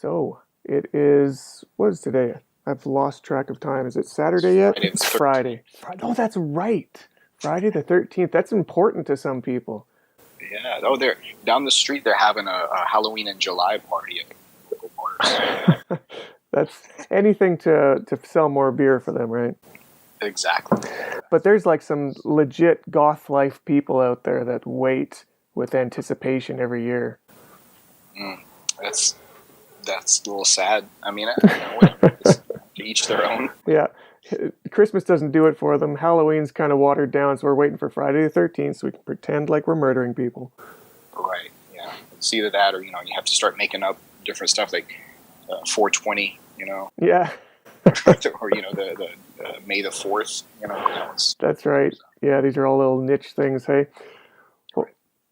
So it is, what is today? I've lost track of time. Is it Saturday yet? It's Friday. Oh, that's right. Friday the 13th. That's important to some people. Yeah. Oh, they're down the street. They're having a Halloween in July party at local bars. That's anything to sell more beer for them, right? Exactly. But there's like some legit goth life people out there that wait with anticipation every year. That's a little sad. I mean, to each their own. Yeah. Christmas doesn't do it for them. Halloween's kind of watered down, so we're waiting for Friday the 13th so we can pretend like we're murdering people. Right, yeah. It's either that or, you have to start making up different stuff like 420, Yeah. or, the May the 4th, That's right. Yeah, these are all little niche things, hey?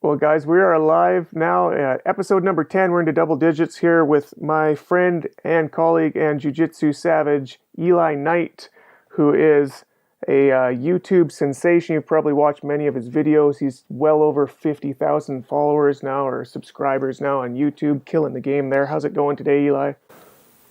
Well, guys, we are live now. Episode number 10. We're into double digits here with my friend and colleague and jiu-jitsu savage, Eli Knight, who is a YouTube sensation. You've probably watched many of his videos. He's well over 50,000 followers now, or subscribers now on YouTube, killing the game there. How's it going today, Eli?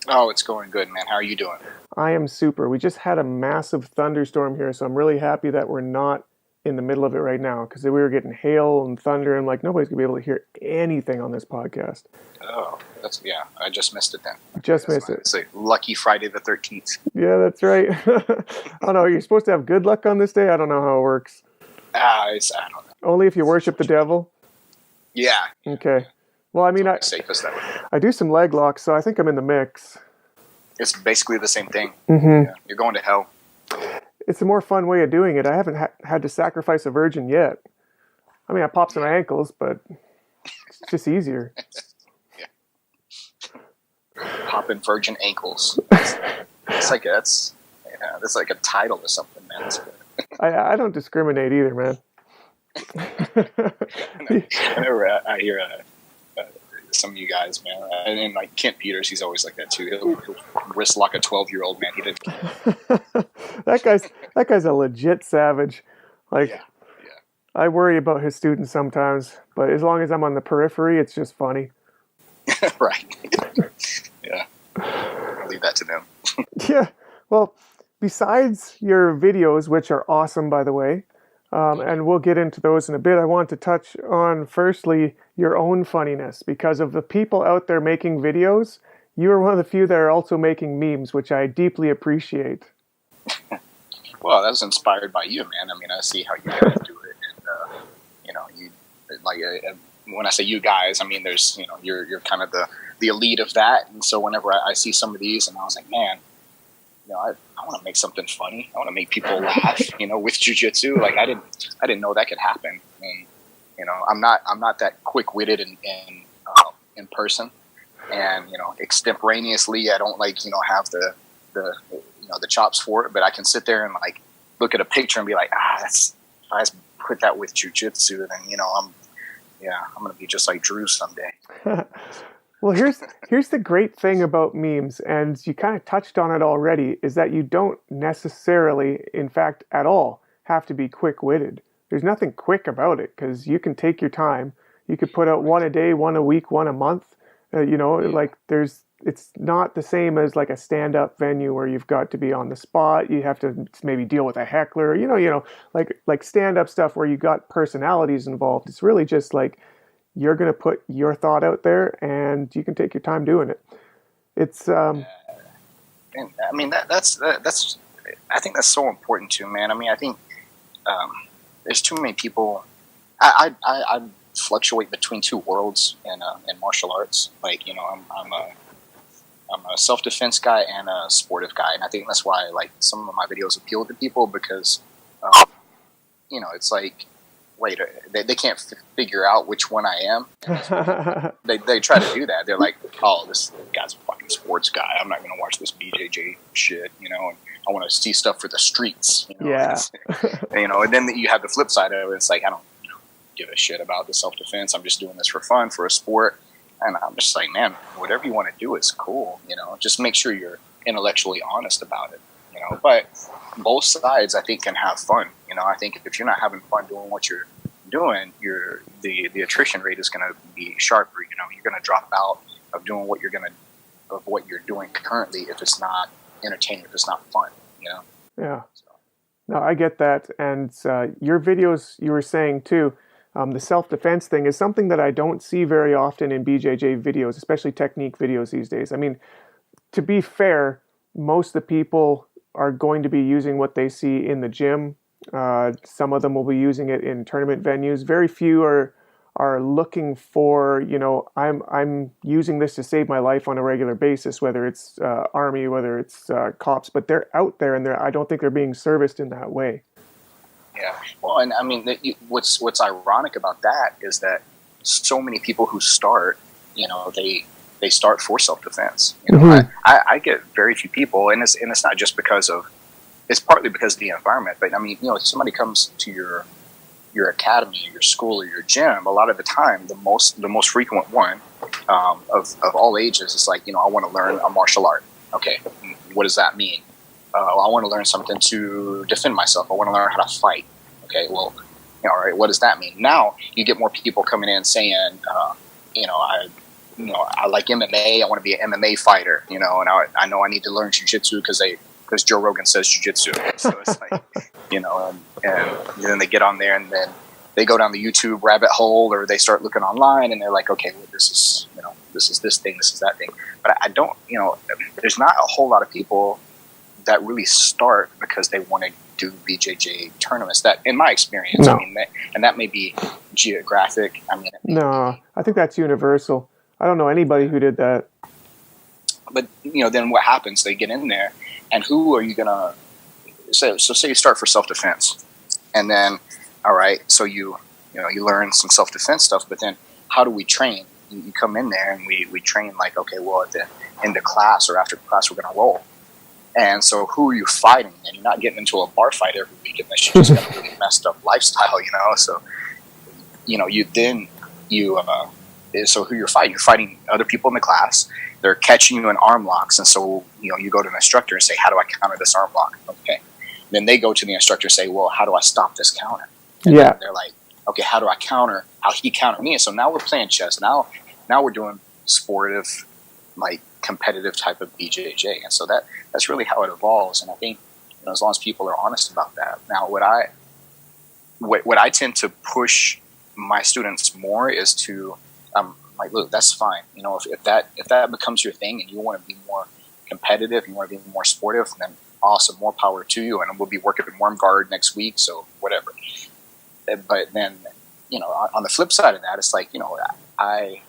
Oh, it's going good, man. How are you doing? I am super. We just had a massive thunderstorm here, so I'm really happy that we're not in the middle of it right now, because we were getting hail and thunder, and like nobody's gonna be able to hear anything on this podcast. Oh, I just missed it then. Missed it. It's like lucky Friday the 13th. Yeah, that's right. I don't know. You're supposed to have good luck on this day. I don't know how it works. I don't know. Only if you worship the devil. Yeah. Okay. Well, I mean, safest that way. I do some leg locks, so I think I'm in the mix. It's basically the same thing. Mm-hmm. Yeah, you're going to hell. It's a more fun way of doing it. I haven't had to sacrifice a virgin yet. I mean, I pop some ankles, but it's just easier. Yeah. Popping virgin ankles. That's like a title or something, man. I don't discriminate either, man. Whenever I hear some of you guys, man, and like Kent Peters, he's always like that too. He'll wrist lock a 12-year-old man. He didn't. that guy's a legit savage. Like, yeah. I worry about his students sometimes, but as long as I'm on the periphery, it's just funny. Right. Yeah. I'll leave that to them. Yeah. Well, besides your videos, which are awesome, by the way, and we'll get into those in a bit, I want to touch on, firstly, your own funniness. Because of the people out there making videos, you are one of the few that are also making memes, which I deeply appreciate. Well, that was inspired by you, man. I mean, I see how you guys do it. And, when I say you guys, I mean, there's, you're kind of the elite of that. And so whenever I see some of these, and I was like, man, I want to make something funny. I want to make people laugh, with jiu-jitsu. Like I didn't know that could happen. And, I'm not that quick-witted in person. And, extemporaneously, I don't have the chops for it, but I can sit there and like look at a picture and be like, if I just put that with jiu-jitsu, then, I'm going to be just like Drew someday. Well, here's the great thing about memes, and you kind of touched on it already, is that you don't necessarily, in fact, at all, have to be quick-witted. There's nothing quick about it, because you can take your time. You could put out one a day, one a week, one a month. It's not the same as like a stand-up venue where you've got to be on the spot. You have to maybe deal with a heckler, like stand-up stuff where you got personalities involved. It's really just like, you're going to put your thought out there and you can take your time doing it. It's, and I mean, that's, I think that's so important too, man. I mean, I think, there's too many people. I fluctuate between two worlds in martial arts. Like, I'm a self-defense guy and a sportive guy. And I think that's why, like, some of my videos appeal to people because, it's like, wait, they can't figure out which one I am. They try to do that. They're like, oh, this guy's a fucking sports guy. I'm not going to watch this BJJ shit, and I want to see stuff for the streets. Yeah. And then you have the flip side of it. It's like, I don't give a shit about the self-defense. I'm just doing this for fun, for a sport. And I'm just like, man, whatever you want to do is cool. Just make sure you're intellectually honest about it. But both sides, I think, can have fun. I think if you're not having fun doing what you're doing, the attrition rate is going to be sharper. You're going to drop out of doing what you're going to of what you're doing currently if it's not entertaining, if it's not fun, Yeah. So, No, I get that. And your videos, you were saying too, the self-defense thing is something that I don't see very often in BJJ videos, especially technique videos these days. I mean, to be fair, most of the people are going to be using what they see in the gym. Some of them will be using it in tournament venues. Very few are looking for, I'm using this to save my life on a regular basis, whether it's army, whether it's cops, but they're out there and I don't think they're being serviced in that way. yeah. Well, and I mean, what's ironic about that is that so many people who start, they start for self-defense. I get very few people, and it's not just because of, it's partly because of the environment, but I mean, if somebody comes to your academy, your school, or your gym, a lot of the time, the most frequent one of all ages is like, I want to learn a martial art. Okay, what does that mean? I want to learn something to defend myself. I want to learn how to fight. Okay, well, all right, what does that mean? Now you get more people coming in saying, I like MMA. I want to be an MMA fighter. And I know I need to learn jiu-jitsu because Joe Rogan says jiu-jitsu. So it's like, and then they get on there and then they go down the YouTube rabbit hole, or they start looking online and they're like, okay, well, this is this thing, this is that thing. But I don't, there's not a whole lot of people that really start because they want to do BJJ tournaments. That, in my experience, No. I mean, and that may be geographic. I mean, No, I think that's universal. I don't know anybody who did that. But then what happens? They get in there, and who are you gonna? So say you start for self-defense, and then all right, so you learn some self-defense stuff, but then how do we train? You come in there and we train like, okay, well, at the end of class or after class we're gonna roll. And so who are you fighting? And you're not getting into a bar fight every week, and that's just got a really messed up lifestyle, So so who you're fighting other people in the class. They're catching you in arm locks, and so you go to an instructor and say, how do I counter this arm lock? Okay. Then they go to the instructor and say, well, how do I stop this counter? And they're like, okay, how do I counter how he countered me? And so now we're playing chess. Now we're doing sportive, like competitive type of BJJ. And so that's really how it evolves. And I think as long as people are honest about that. Now what I tend to push my students more is to like, look, that's fine. If that becomes your thing and you want to be more competitive, you want to be more sportive, then awesome, more power to you. And we'll be working in warm guard next week, so whatever. But then, on the flip side of that, it's like, I,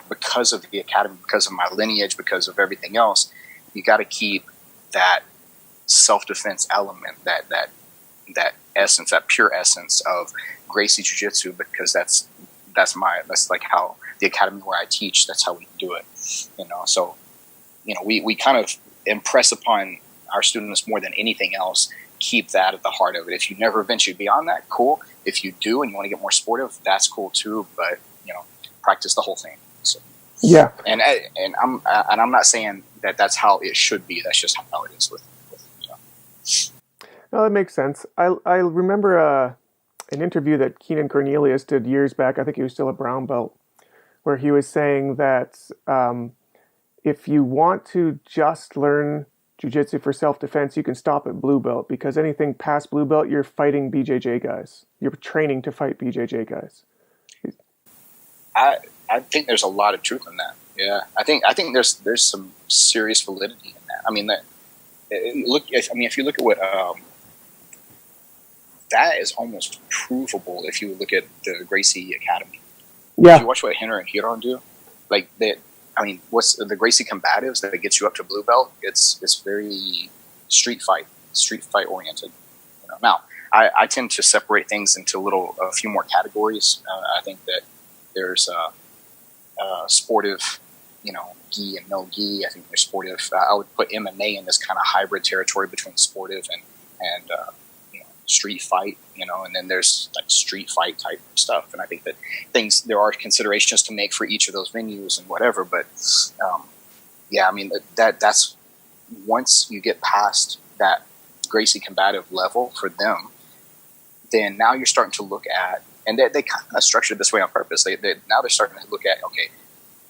because of the academy, because of my lineage, because of everything else, you got to keep that self-defense element, that essence, that pure essence of Gracie Jiu-Jitsu, because that's like how the academy where I teach, that's how we do it. So we kind of impress upon our students more than anything else, keep that at the heart of it. If you never venture beyond that, cool. If you do and you want to get more sportive, that's cool too, but practice the whole thing. So yeah. And I'm not saying that that's how it should be. That's just how it is with No, that makes sense. I remember an interview that Keenan Cornelius did years back. I think he was still a brown belt, where he was saying that if you want to just learn jiu-jitsu for self-defense, you can stop at blue belt, because anything past blue belt, you're fighting BJJ guys. You're training to fight BJJ guys. I think there's a lot of truth in that. Yeah, I think there's some serious validity in that. I mean, if you look at what that is almost provable. If you look at the Gracie Academy, yeah. If you watch what Henry and Hiron do, like that. I mean, what's the Gracie Combatives that gets you up to blue belt? It's very street fight oriented. Now, I tend to separate things into a few more categories. I think that there's sportive, gi and no gi. I think there's sportive. I would put MMA in this kind of hybrid territory between sportive and street fight. And then there's like street fight type stuff. And I think that there are considerations to make for each of those venues and whatever. But I mean that's once you get past that Gracie combative level for them, then now you're starting to look at, and they kind of structured it this way on purpose. Now they're starting to look at, okay,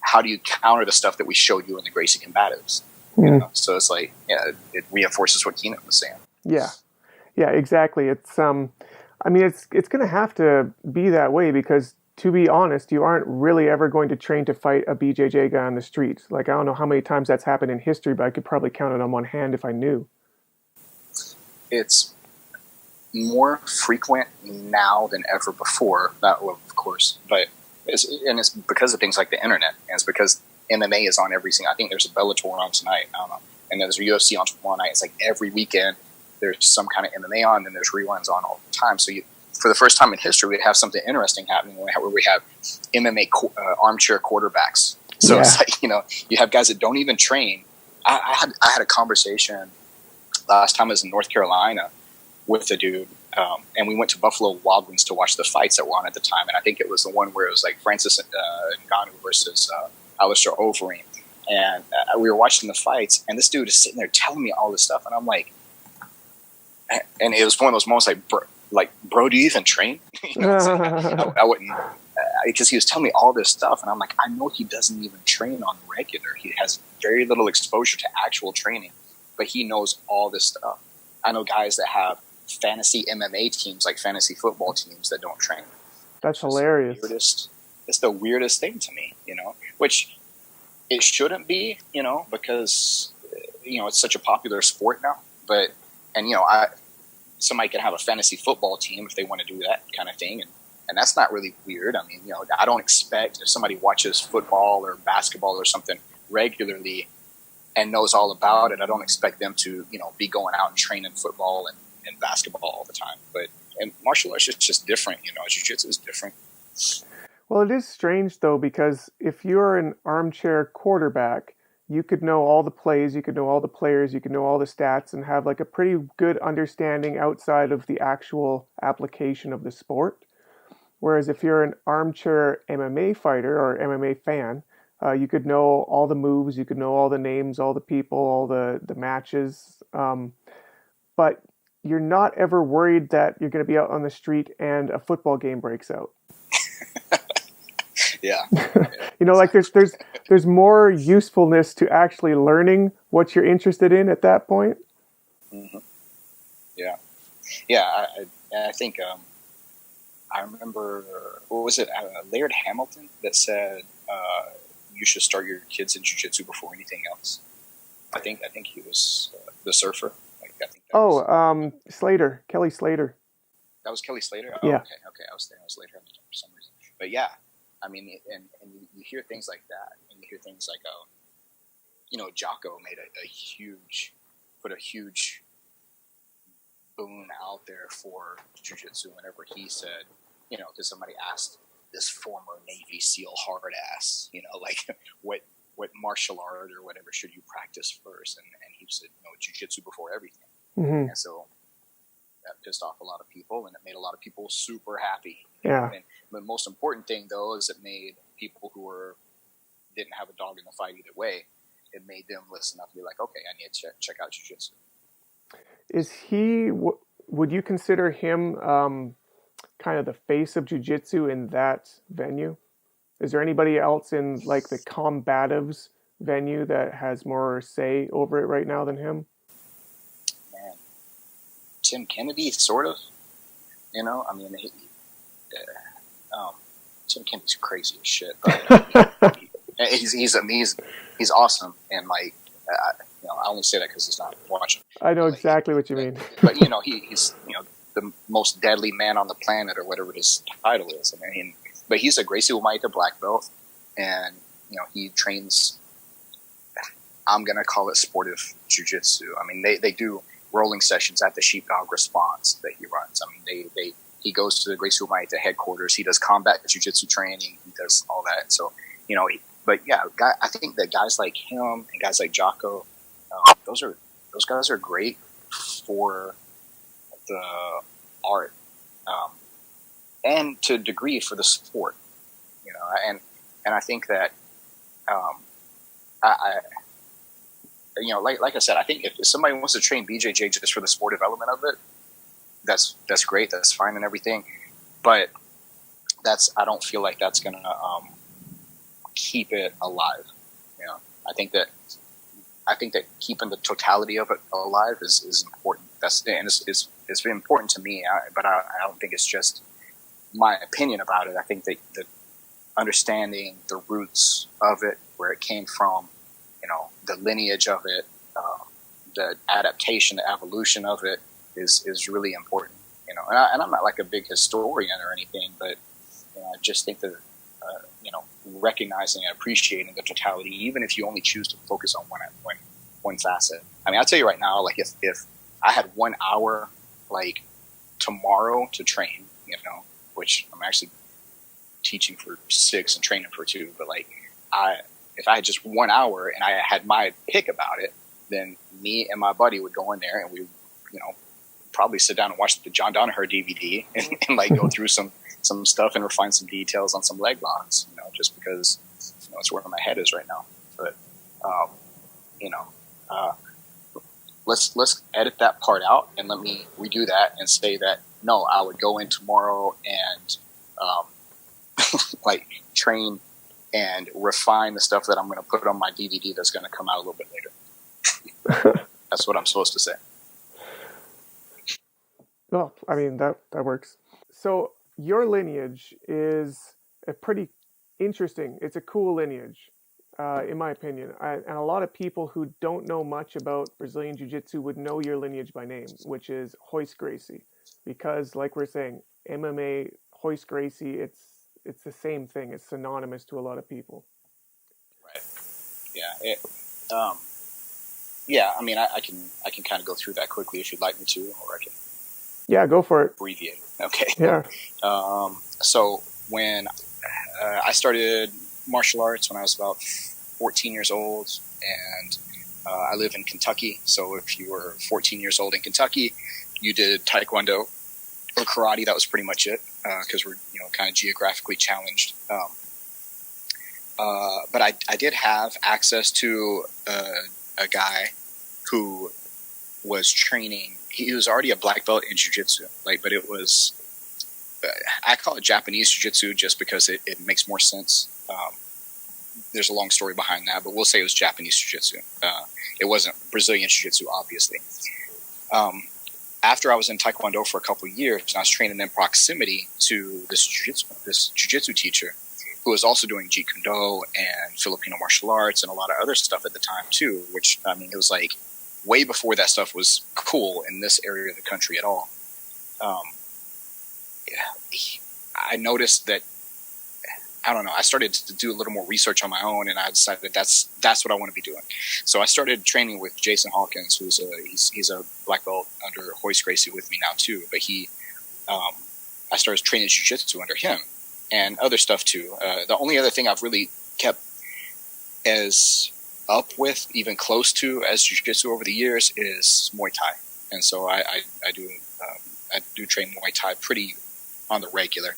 how do you counter the stuff that we showed you in the Gracie Combatives? You know? So it's like, yeah, it reinforces what Keenan was saying. Yeah, yeah, exactly. It's I mean, it's going to have to be that way because, to be honest, you aren't really ever going to train to fight a BJJ guy on the street. Like, I don't know how many times that's happened in history, but I could probably count it on one hand if I knew. It's more frequent now than ever before. Not, well, of course, but it's because of things like the internet, and it's because MMA is on every single. I think there's a Bellator on tonight. I don't know, and there's a UFC on tomorrow night. It's like every weekend there's some kind of MMA on, and there's reruns on all the time. So for the first time in history, we have something interesting happening where we have MMA armchair quarterbacks. So it's like, you know, you have guys that don't even train. I had a conversation last time I was in North Carolina with a dude, and we went to Buffalo Wild Wings to watch the fights that were on at the time. And I think it was the one where it was like Francis Ngannou versus Alistair Overeem. And we were watching the fights, and this dude is sitting there telling me all this stuff. And I'm like, and it was one of those moments like, bro, do you even train? You know, I wouldn't, because he was telling me all this stuff. And I'm like, I know he doesn't even train on the regular. He has very little exposure to actual training, but he knows all this stuff. I know guys that have fantasy MMA teams, like fantasy football teams, that don't train. That's hilarious. It's the weirdest thing to me, you know, which it shouldn't be, you know, because, you know, it's such a popular sport now. But, and, you know, somebody can have a fantasy football team if they want to do that kind of thing. And that's not really weird. I mean, you know, I don't expect if somebody watches football or basketball or something regularly and knows all about it, I don't expect them to, you know, be going out and training football and basketball all the time. But in martial arts, it's just different, you know. Jiu-jitsu is different. Well, it is strange, though, because if you're an armchair quarterback, you could know all the plays, you could know all the players, you could know all the stats and have like a pretty good understanding outside of the actual application of the sport. Whereas if you're an armchair MMA fighter or MMA fan, you could know all the moves, you could know all the names, all the people, all the matches. But you're not ever worried that you're going to be out on the street and a football game breaks out. Yeah. You know, like there's more usefulness to actually learning what you're interested in at that point. Mm-hmm. Yeah. Yeah. I think I remember, what was it? Laird Hamilton that said you should start your kids in jiu-jitsu before anything else. I think he was the surfer. Slater, Kelly Slater. That was Kelly Slater? Oh, yeah. Okay. I was later for some reason. But yeah, I mean, and you hear things like that, and you hear things like, you know, Jocko made put a huge boon out there for jiu-jitsu whenever he said, you know, because somebody asked this former Navy SEAL hard ass, you know, like what martial art or whatever should you practice first? And he said, no, jiu-jitsu before everything. Mm-hmm. And so that pissed off a lot of people, and it made a lot of people super happy. Yeah. And the most important thing, though, is it made people who didn't have a dog in the fight either way, it made them listen up and be like, okay, I need to check out jiu-jitsu. Is he, would you consider him kind of the face of jiu-jitsu in that venue? Is there anybody else in like the combatives venue that has more say over it right now than him? Man, Tim Kennedy, sort of. You know, I mean, Tim Kennedy's crazy as shit. But he's awesome, and like, you know, I only say that because he's not watching. I know exactly what you mean. But you know, he's, you know, the most deadly man on the planet, or whatever his title is. I mean, but he's a Gracie Umaita black belt, and you know, he trains. I'm gonna call it sportive jiu-jitsu. I mean, they do rolling sessions at the Sheepdog Response that he runs. I mean, he goes to the Gracie Umaita headquarters. He does combat jiu-jitsu training. He does all that. So, you know, but yeah, I think that guys like him and guys like Jocko, those guys are great for the art, and to a degree for the sport, you know. And I think that I you know, like I said, I think if somebody wants to train BJJ just for the sportive element of it, that's great, that's fine and everything. But I don't feel like that's gonna keep it alive. You know, I think that keeping the totality of it alive is important. It's important to me, but I don't think it's just my opinion about it. I think that understanding the roots of it, where it came from, you know, the lineage of it, the adaptation, the evolution of it is really important. You know, and I'm not like a big historian or anything, but you know, I just think that you know, recognizing and appreciating the totality, even if you only choose to focus on one facet. I mean, I'll tell you right now, like if I had 1 hour like tomorrow to train, you know, which I'm actually teaching for 6 and training for 2, but like if I had just 1 hour and I had my pick about it, then me and my buddy would go in there and we, you know, probably sit down and watch the John Danaher DVD and like go through some stuff and refine some details on some leg locks, you know, just because, you know, it's where my head is right now. But you know, let's edit that part out and let me redo that and say that no, I would go in tomorrow and like train and refine the stuff that I'm going to put on my DVD that's going to come out a little bit later. That's what I'm supposed to say. Well, I mean, that works. So your lineage is a pretty interesting, it's a cool lineage, in my opinion. And a lot of people who don't know much about Brazilian Jiu-Jitsu would know your lineage by name, which is Royce Gracie. Because like we're saying, MMA, Royce Gracie, it's the same thing. It's synonymous to a lot of people. Right. Yeah. Yeah. I mean, I can kind of go through that quickly if you'd like me to, or I can. Yeah, go for it. Abbreviate. Okay. Yeah. So when I started martial arts when I was about 14 years old, and I live in Kentucky. So if you were 14 years old in Kentucky, you did Taekwondo or karate. That was pretty much it, because we're, you know, kind of geographically challenged. But I did have access to a guy who was training. He was already a black belt in jiu-jitsu, like, but it was, I call it Japanese jiu-jitsu just because it makes more sense. There's a long story behind that, but we'll say it was Japanese jiu-jitsu. It wasn't Brazilian jiu-jitsu, obviously. After I was in Taekwondo for a couple of years, and I was training in proximity to this jiu-jitsu teacher, who was also doing Jeet Kune Do and Filipino martial arts and a lot of other stuff at the time too, which, I mean, it was like way before that stuff was cool in this area of the country at all. I noticed that, I don't know, I started to do a little more research on my own, and I decided that that's what I want to be doing. So I started training with Jason Hawkins, who's he's a black belt under Royce Gracie with me now too, but I started training jiu-jitsu under him and other stuff too. The only other thing I've really kept as up with, even close to, as jiu-jitsu over the years is Muay Thai. And so I do train Muay Thai pretty on the regular.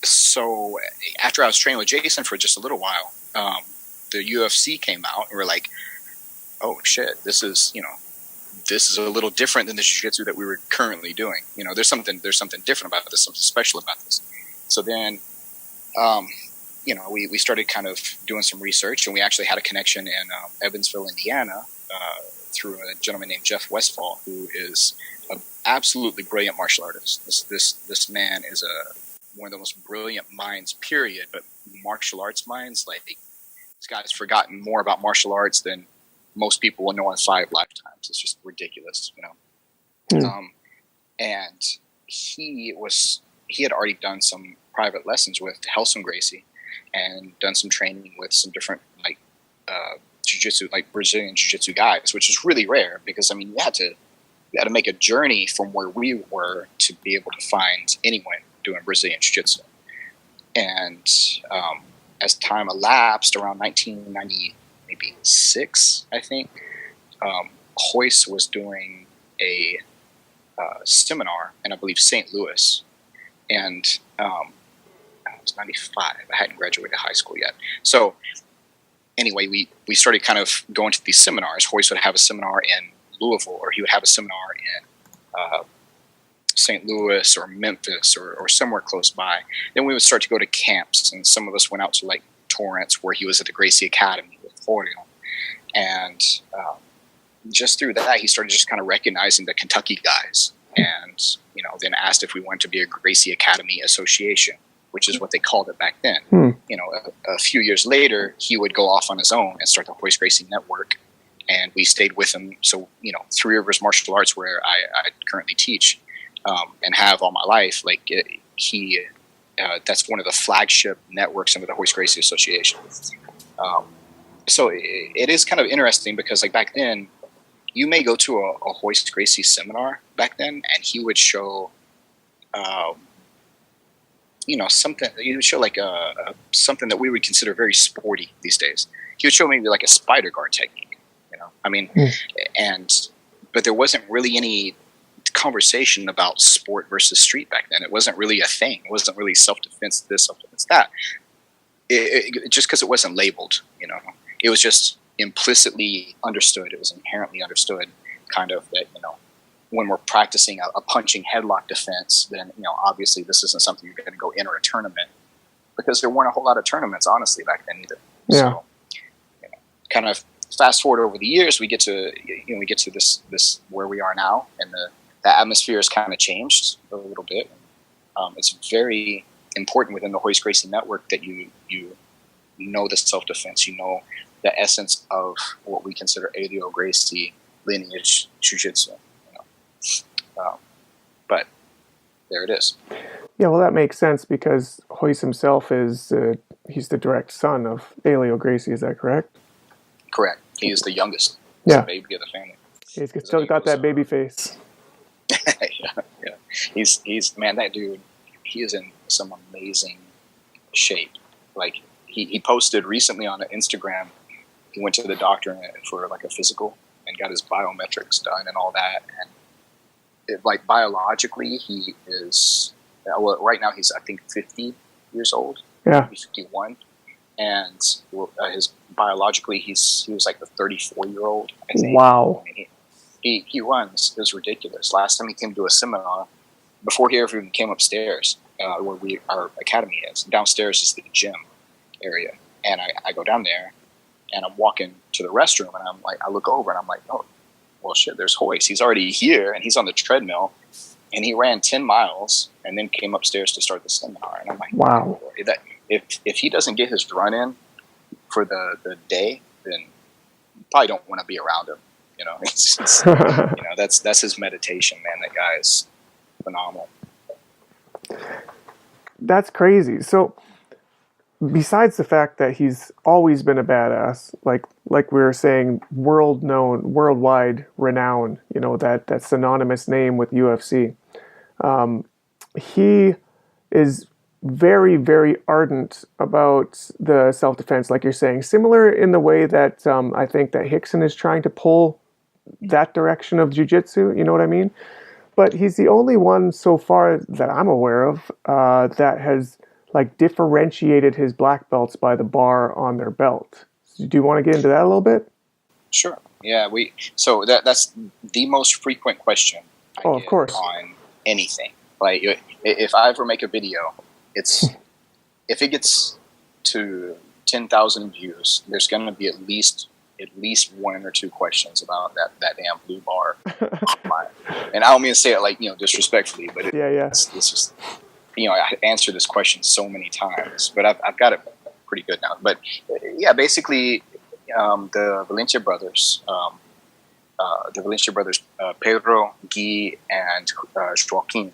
So after I was training with Jason for just a little while, the UFC came out, and we're like, oh shit, this is a little different than the jiu-jitsu that we were currently doing. You know, there's something different about this, something special about this. So then, we started kind of doing some research, and we actually had a connection in Evansville, Indiana, through a gentleman named Jeff Westfall, who is an absolutely brilliant martial artist. This man is one of the most brilliant minds, period, but martial arts minds, like, this guy's forgotten more about martial arts than most people will know in 5 lifetimes. It's just ridiculous, you know. And he had already done some private lessons with Helson Gracie and done some training with some different, like, jiu-jitsu, like Brazilian jiu-jitsu guys, which is really rare because, I mean, you had to make a journey from where we were to be able to find anyone doing Brazilian jiu-jitsu. And as time elapsed, around 1996, I think, Royce was doing a seminar in, I believe, St. Louis. And it was 95. I hadn't graduated high school yet. So anyway, we started kind of going to these seminars. Royce would have a seminar in Louisville, or he would have a seminar in St. Louis or Memphis or somewhere close by. Then we would start to go to camps, and some of us went out to like Torrance, where he was at the Gracie Academy with Oriel. And just through that, he started just kind of recognizing the Kentucky guys, and then asked if we wanted to be a Gracie Academy association, which is what they called it back then. A few years later, he would go off on his own and start the Hoist Gracie Network, and we stayed with him. So, Three Rivers Martial Arts, where I currently teach and have all my life, that's one of the flagship networks under the Hoist Gracie Association. So it is kind of interesting because, like, back then, you may go to a Hoist Gracie seminar back then, and he would show, something. He would show like something that we would consider very sporty these days. He would show maybe like a spider guard technique. But there wasn't really any conversation about sport versus street back then. It wasn't really a thing. It wasn't really self-defense this, self-defense that. It just because it wasn't labeled, it was just implicitly understood. It was inherently understood, kind of, that when we're practicing a punching headlock defense, then obviously this isn't something you're going to go enter a tournament, because there weren't a whole lot of tournaments honestly back then either. Yeah. So kind of fast forward over the years, we get to this where we are now, and the atmosphere has kind of changed a little bit. It's very important within the Hoist Gracie Network that you know the self-defense, the essence of what we consider Elio Gracie lineage jiu-jitsu. But there it is. Yeah, well, that makes sense because Hoist himself he's the direct son of Elio Gracie. Is that correct? Correct. He is the youngest. He's the baby of the family. He's still got that baby face. yeah. He's man, that dude, he is in some amazing shape. Like, he posted recently on Instagram, he went to the doctor for like a physical and got his biometrics done and all that. And biologically, he is, right now he's, I think, 50 years old. Yeah. Maybe 51. And his biologically, he was like the 34-year-old, I think. Wow. I mean, he runs. It was ridiculous. Last time he came to a seminar, before he ever even came upstairs, where our academy is, downstairs is the gym area. And I go down there, and I'm walking to the restroom, and I'm like, I look over, and I'm like, oh, well, shit, there's Hoist. He's already here, and he's on the treadmill, and he ran 10 miles, and then came upstairs to start the seminar. And I'm like, wow. That if he doesn't get his run in for the day, then you probably don't want to be around him. That's his meditation, man. That guy is phenomenal. That's crazy. So, besides the fact that he's always been a badass, like we were saying, worldwide renowned, that synonymous name with UFC, he is very, very ardent about the self-defense, like you're saying, similar in the way that I think that Hickson is trying to pull that direction of jiu-jitsu, you know what I mean? But he's the only one so far that I'm aware of that has differentiated his black belts by the bar on their belt. So do you want to get into that a little bit? Sure. Yeah, so that's the most frequent question I get of course. On anything. Like, if I ever make a video, if it gets to 10,000 views, there's going to be at least one or two questions about that damn blue bar. And I don't mean to say it disrespectfully, but it's just, I answer this question so many times, but I've got it pretty good now. But basically, the Valencia brothers, Pedro, Guy, and Joaquin,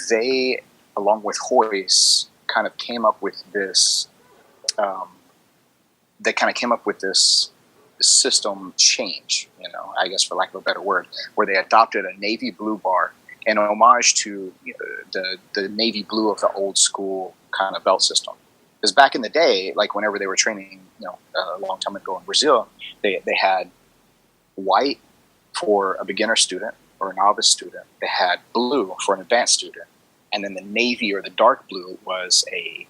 they, along with Hoist, kind of came up with this. They kind of came up with this system change, I guess, for lack of a better word, where they adopted a navy blue bar in homage to the navy blue of the old school kind of belt system. Because back in the day, whenever they were training, a long time ago in Brazil, they had white for a beginner student or a novice student. They had blue for an advanced student, and then the navy or the dark blue was a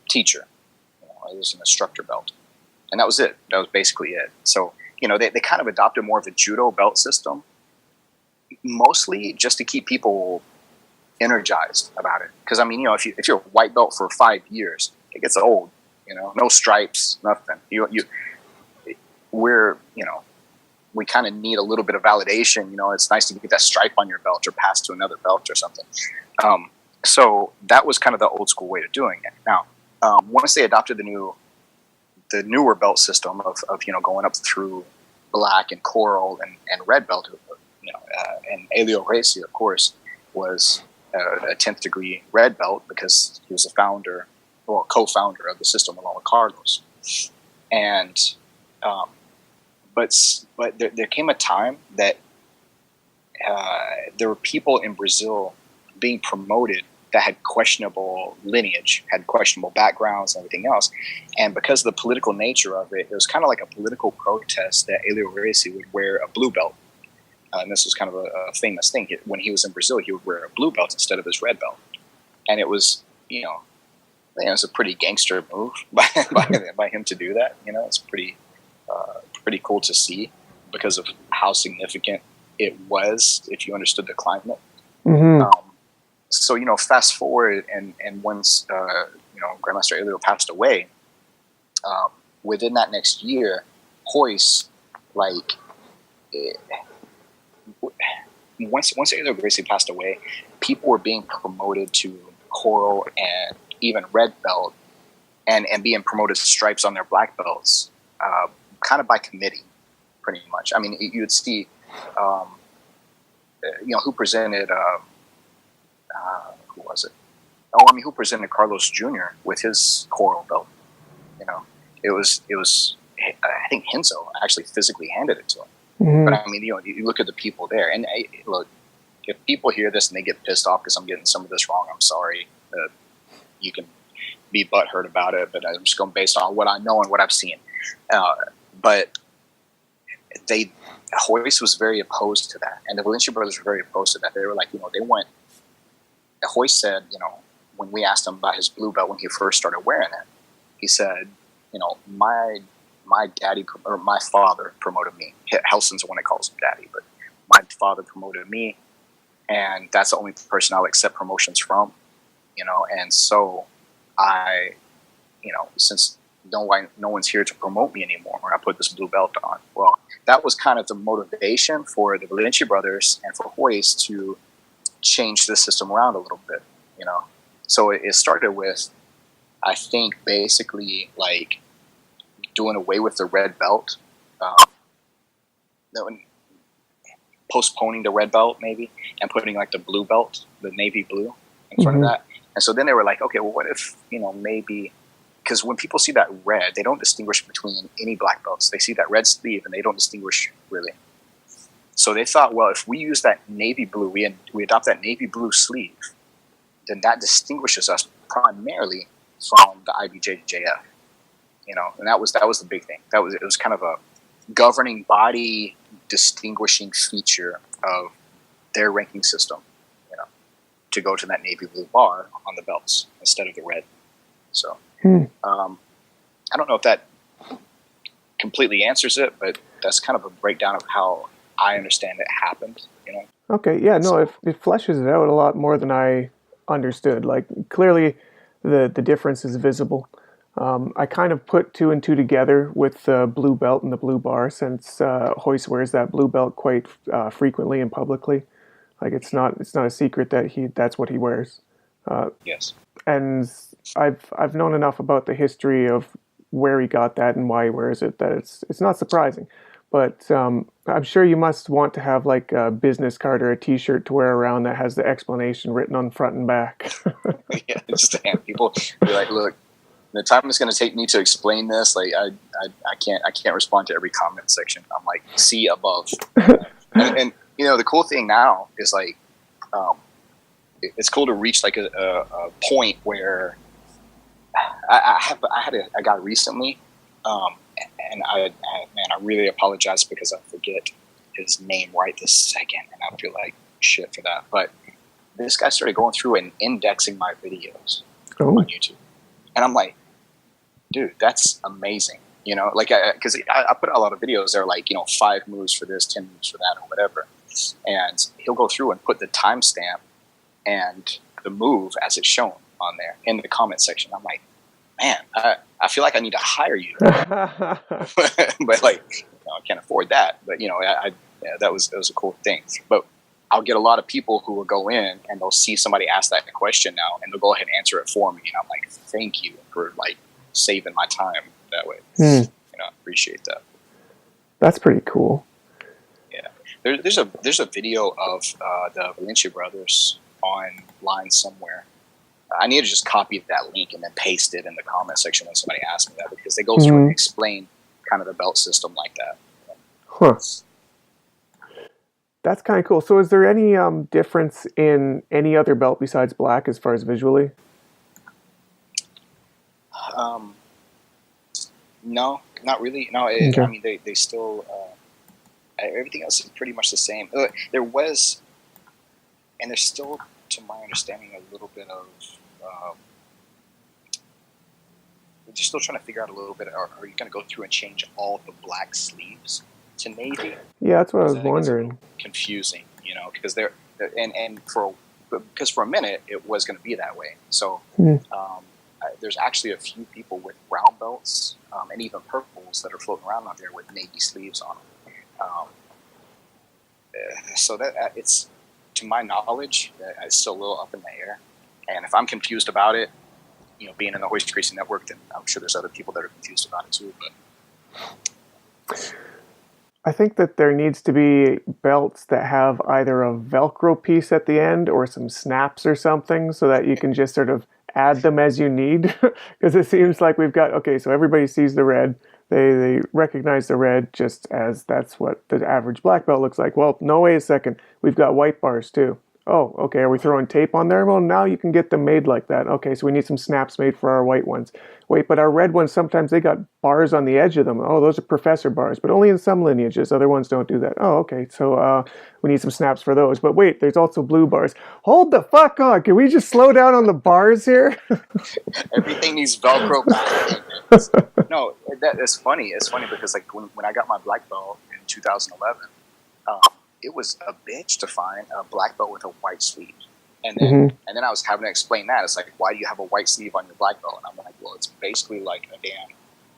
teacher. It was an instructor belt, and that was it. That was basically it. So they kind of adopted more of a judo belt system, mostly just to keep people energized about it. Because I mean, you know, if you're a white belt for 5 years, it gets old. You know, no stripes, nothing. We're, you know, we kind of need a little bit of validation. You know, it's nice to get that stripe on your belt or pass to another belt or something. So that was kind of the old school way of doing it. Now, once they adopted the newer belt system of you know, going up through black and coral and red belt, you know, and Elio Racing, of course, was a 10th degree red belt because he was a founder or co-founder of the system along with Carlos. And but there came a time that there were people in Brazil being promoted that had questionable lineage, had questionable backgrounds and everything else. And because of the political nature of it, it was kind of like a political protest that Elio Racing would wear a blue belt. And this was kind of a famous thing. When he was in Brazil, he would wear a blue belt instead of his red belt. And it was, you know, it was a pretty gangster move by him to do that. You know, it's pretty cool to see because of how significant it was if you understood the climate. Mm-hmm. So, you know, fast forward and once, you know, Grandmaster Elio passed away, within that next year, Hoist, like, once Elio Gracie passed away, people were being promoted to coral and even red belt and being promoted to stripes on their black belts, kind of by committee, pretty much. I mean, you would see, you know, who presented, who was it? Oh, I mean, who presented Carlos Jr. with his coral belt? You know, it was. I think Henzo actually physically handed it to him. Mm-hmm. But I mean, you know, you look at the people there, and look, if people hear this and they get pissed off because I'm getting some of this wrong, I'm sorry. You can be butthurt about it, but I'm just going based on what I know and what I've seen. But Hoist was very opposed to that, and the Valencia brothers were very opposed to that. They were like, you know, Hoist said, you know, when we asked him about his blue belt when he first started wearing it, he said, you know, my daddy or my father promoted me. Helson's the one that calls him daddy, but my father promoted me, and that's the only person I'll accept promotions from, you know. And so I, you know, since no one's here to promote me anymore, I put this blue belt on. Well, that was kind of the motivation for the Valencia brothers and for Hoist to change the system around a little bit, you know. So it started with, I think, basically like doing away with the red belt, postponing the red belt maybe, and putting like the blue belt, the navy blue, in front of that. And so then they were like, okay, well, what if, you know, maybe, because when people see that red, they don't distinguish between any black belts. They see that red sleeve and they don't distinguish really. So they thought, well, if we use that navy blue, we adopt that navy blue sleeve, then that distinguishes us primarily from the IBJJF. You know, and that was the big thing. It was kind of a governing body distinguishing feature of their ranking system, you know, to go to that navy blue bar on the belts instead of the red. So I don't know if that completely answers it, but that's kind of a breakdown of how I understand it happened, you know. Okay, yeah, no, it fleshes it out a lot more than I understood. Like, clearly the difference is visible. I kind of put two and two together with the blue belt and the blue bar, since Hoist wears that blue belt quite frequently and publicly. Like, it's not a secret that that's what he wears. Yes. And I've known enough about the history of where he got that and why he wears it that it's not surprising. But I'm sure you must want to have like a business card or a T-shirt to wear around that has the explanation written on front and back. Yeah, just people be like, look, the time it's going to take me to explain this, like I can't respond to every comment section. I'm like, see above. and you know, the cool thing now is like, it's cool to reach like a point where I had a guy recently, and I really apologize because I forget his name right this second, and I feel like shit for that. But this guy started going through and indexing my videos on YouTube, and I'm like, dude, that's amazing. You know, like, because I put a lot of videos there, like, you know, 5 moves for this, 10 moves for that, or whatever. and he'll go through and put the timestamp and the move as it's shown on there in the comment section. I'm like, man, I feel like I need to hire you, but like, I can't afford that. But that was a cool thing. But I'll get a lot of people who will go in and they'll see somebody ask that question now, and they'll go ahead and answer it for me. And I'm like, thank you for like saving my time that way. I appreciate that. That's pretty cool. Yeah, there's a video of the Valencia brothers online somewhere. I need to just copy that link and then paste it in the comment section when somebody asks me that, because they go through and explain kind of the belt system like that. Huh. That's kind of cool. So is there any difference in any other belt besides black as far as visually? No, not really. No, I mean, they still, everything else is pretty much the same. There was, and there's still, to my understanding, a little bit of, we're just still trying to figure out a little bit, are you going to go through and change all the black sleeves to navy? Yeah, that's what I was wondering. Confusing, because because for a minute it was going to be that way. So there's actually a few people with brown belts and even purples that are floating around out there with navy sleeves on them. So that it's, to my knowledge, it's still a little up in the air. And if I'm confused about it, being in the Hoist Racing Network, then I'm sure there's other people that are confused about it too. But I think that there needs to be belts that have either a Velcro piece at the end or some snaps or something, so that you can just sort of add them as you need. Because it seems like we've got, okay, so everybody sees the red. They recognize the red just as that's what the average black belt looks like. Well, no, wait a second. We've got white bars too. Oh, okay, are we throwing tape on there? Well, now you can get them made like that. Okay, so we need some snaps made for our white ones. Wait, but our red ones, sometimes they got bars on the edge of them. Oh, those are professor bars, but only in some lineages. Other ones don't do that. Oh, okay, so we need some snaps for those. But wait, there's also blue bars. Hold the fuck on. Can we just slow down on the bars here? Everything needs Velcro back. No, that's funny. It's funny because like when I got my black belt in 2011, it was a bitch to find a black belt with a white sleeve. And then I was having to explain that. It's like, why do you have a white sleeve on your black belt? And I'm like, well, it's basically like a damn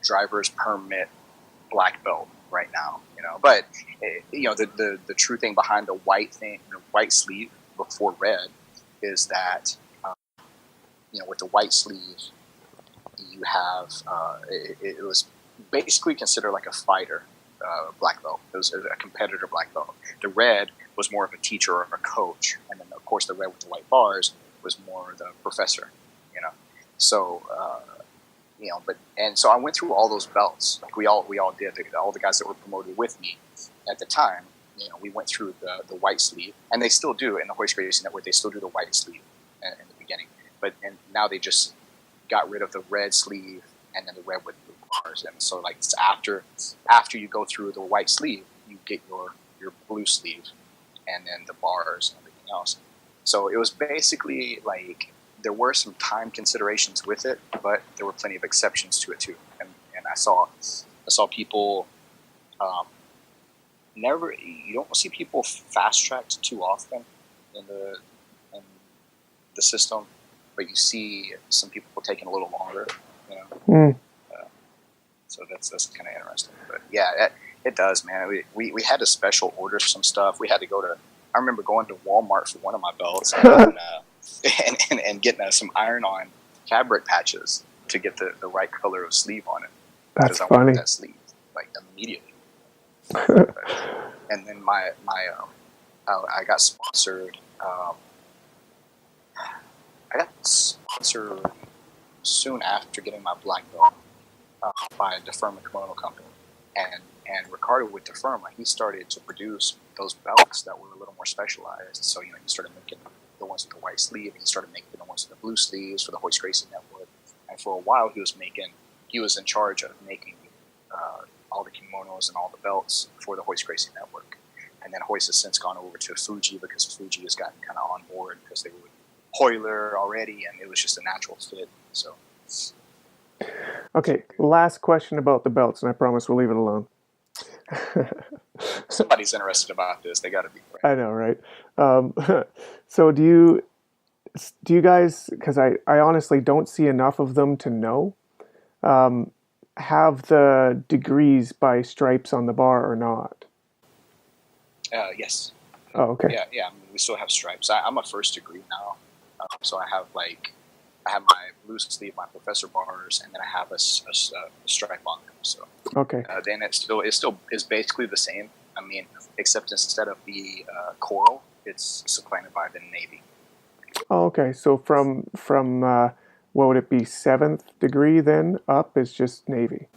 driver's permit black belt right now, But the true thing behind the white sleeve before red, is that with the white sleeve, you have it was basically considered like a fighter black belt. It was a competitor black belt. The red was more of a teacher or a coach, and then of course the red with the white bars was more the professor. So so I went through all those belts. Like we all did. All the guys that were promoted with me at the time, we went through the white sleeve, and they still do in the Hoist Racing Network. They still do the white sleeve in the beginning, and now they just got rid of the red sleeve and then the red with blue bars. And so like it's after you go through the white sleeve, you get your blue sleeve and then the bars and everything else. So it was basically like there were some time considerations with it, but there were plenty of exceptions to it too. And I saw people you don't see people fast tracked too often in the system, but you see some people taking a little longer. So that's kind of interesting. But yeah, it does, man. We had to special order some stuff. We had to go to. I remember going to Walmart for one of my belts and getting some iron-on fabric patches to get the right color of sleeve on it. That's I funny. wanted that sleeve like immediately. And then I got sponsored. I got sponsored soon after getting my black belt by a Deferma Kimono company, and Ricardo with Deferma, he started to produce those belts that were a little more specialized. So he started making the ones with the white sleeve, and he started making the ones with the blue sleeves for the Hoist Racing Network. And for a while, he was in charge of making all the kimonos and all the belts for the Hoist Racing Network. And then Hoist has since gone over to Fuji, because Fuji has gotten kind of on board because they were with Hoyler already, and it was just a natural fit. So, okay, last question about the belts, and I promise we'll leave it alone. Somebody's interested about this. They got to be right. I know, right? Um, so do you guys? Because I honestly don't see enough of them to know. Um, have the degrees by stripes on the bar or not? Yes. Oh, okay. Yeah. I mean, we still have stripes. I'm a first degree now, so I have my blue sleeve, my professor bars, and then I have a stripe on them. So Okay. then it still is basically the same. I mean, except instead of the coral, it's supplanted by the navy. Oh, okay. So from what would it be, seventh degree then up is just Navy.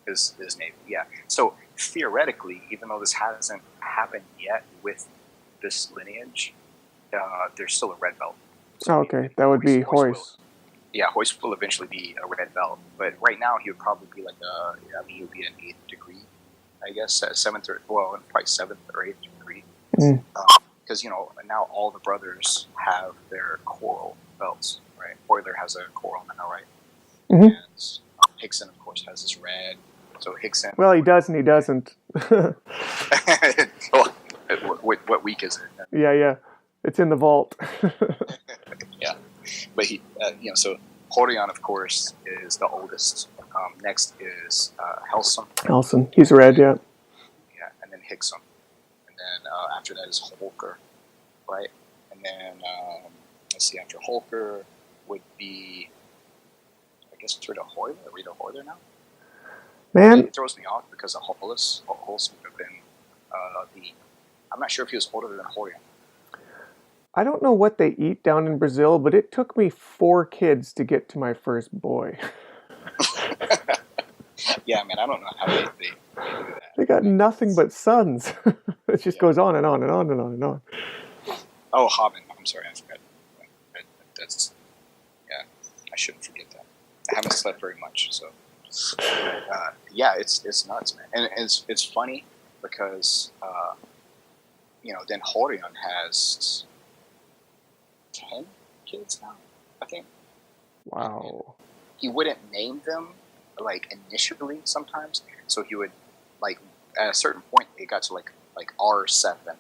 Is navy, yeah. So theoretically, even though this hasn't happened yet with this lineage, there's still a red belt. So Oh, okay. That would be Hoist. Yeah, Hoist will eventually be a red belt, but right now he would probably be like he would be an 8th degree, I guess, probably 7th or 8th degree, because now all the brothers have their coral belts, right? Euler has a coral now, right? Mm-hmm. And Hickson, of course, has his red. So Hickson. Well, he does and he doesn't. Well, what week is it? Yeah. It's in the vault. Yeah, but so Horion, of course, is the oldest. Next is Helson. Helson, he's red, yeah. Yeah, and then Hickson, and then after that is Holker, right? And then let's see, after Holker would be, I guess, Rita Hoyler now. Man, it throws me off because of Hollis. Hollis would have been I'm not sure if he was older than Horion. I don't know what they eat down in Brazil, but it took me 4 kids to get to my first boy. Yeah, man, I don't know how they do that. They got nothing but sons. It just goes on and on and on and on and on. Oh, Hobbin. I'm sorry, I forgot. That's I shouldn't forget that. I haven't slept very much, so yeah, it's nuts, man, and it's funny because then Horion has 10 kids now, I think. Wow. He wouldn't name them like initially sometimes, so he would like at a certain point it got to like R7,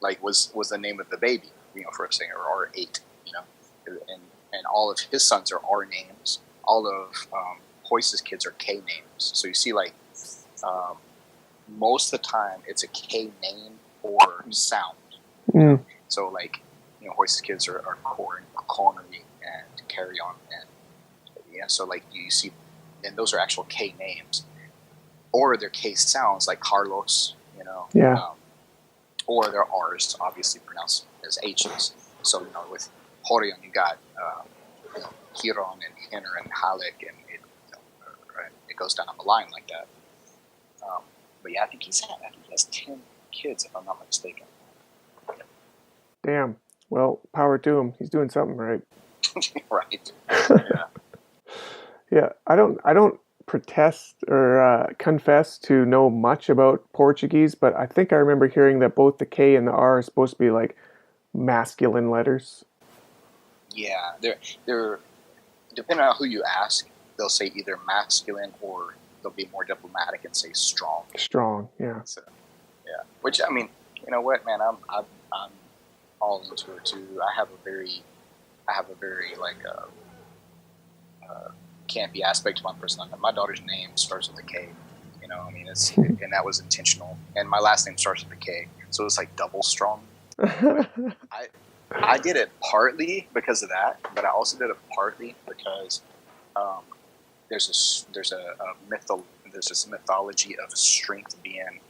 like was the name of the baby, for a second, or R8, and all of his sons are R names. All of Hoist's kids are K names. So you see, like most of the time it's a K name or sound. So like Hoist's kids are Cornery and Carry On, and so like you see, and those are actual K names, or they're K sounds like Carlos, or they're R's obviously pronounced as H's. So with Horion you got Hiron and Hinner and Halleck, and it goes down the line like that. But yeah, I think he has 10 kids if I'm not mistaken. Damn. Well, power to him. He's doing something right. Right. Yeah. Yeah. I don't protest or confess to know much about Portuguese, but I think I remember hearing that both the K and the R are supposed to be like masculine letters. Yeah, they're depending on who you ask, they'll say either masculine or they'll be more diplomatic and say strong. Strong, yeah. So, yeah, which I mean, you know what, man, I'm all into it too. I have a very like campy aspect to my personality. My daughter's name starts with a K. I mean, and that was intentional. And my last name starts with a K, so it's like double strong. I did it partly because of that, but I also did it partly because there's this mythology of strength being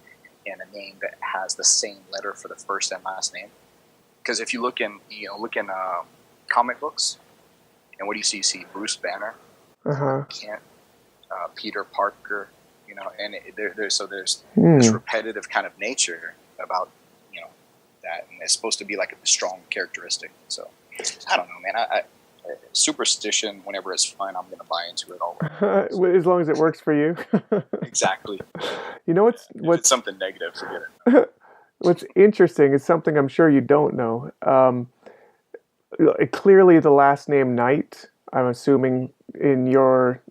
in a name that has the same letter for the first and last name. Because if you look in comic books, and what do you see? You see Bruce Banner, Kent, Peter Parker, and there's this repetitive kind of nature about that, and it's supposed to be like a strong characteristic. So I don't know, man. I superstition, whenever it's fun, I'm going to buy into it all. As long as it works for you. Exactly. What's if it's something negative, forget it. What's interesting is something I'm sure you don't know. Clearly, the last name Knight, I'm assuming in your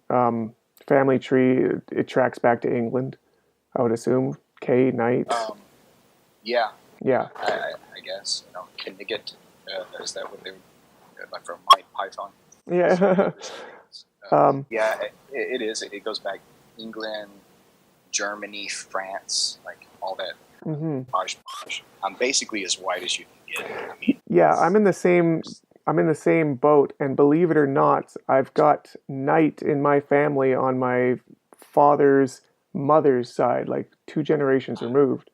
family tree, it tracks back to England, I would assume. K Knight. Yeah. Yeah. I guess, can they get, is that what they, like from Mike Python? Yeah. Yeah, it is. It goes back England, Germany, France, like all that. Mm-hmm. I'm basically as white as you can get. I mean, Yeah, I'm in the same boat, and believe it or not, I've got Knight in my family on my father's mother's side, like 2 generations removed.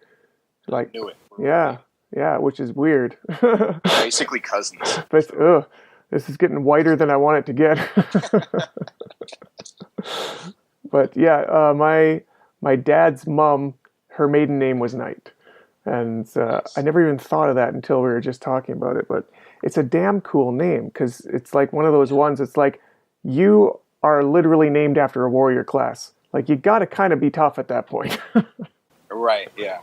I Like, knew it. yeah, which is weird. Basically cousins. But this is getting whiter than I want it to get. But yeah, my dad's mom, her maiden name was Knight, and I never even thought of that until we were just talking about it. But it's a damn cool name because it's like one of those ones. It's like you are literally named after a warrior class. Like you got to kind of be tough at that point. Right. Yeah.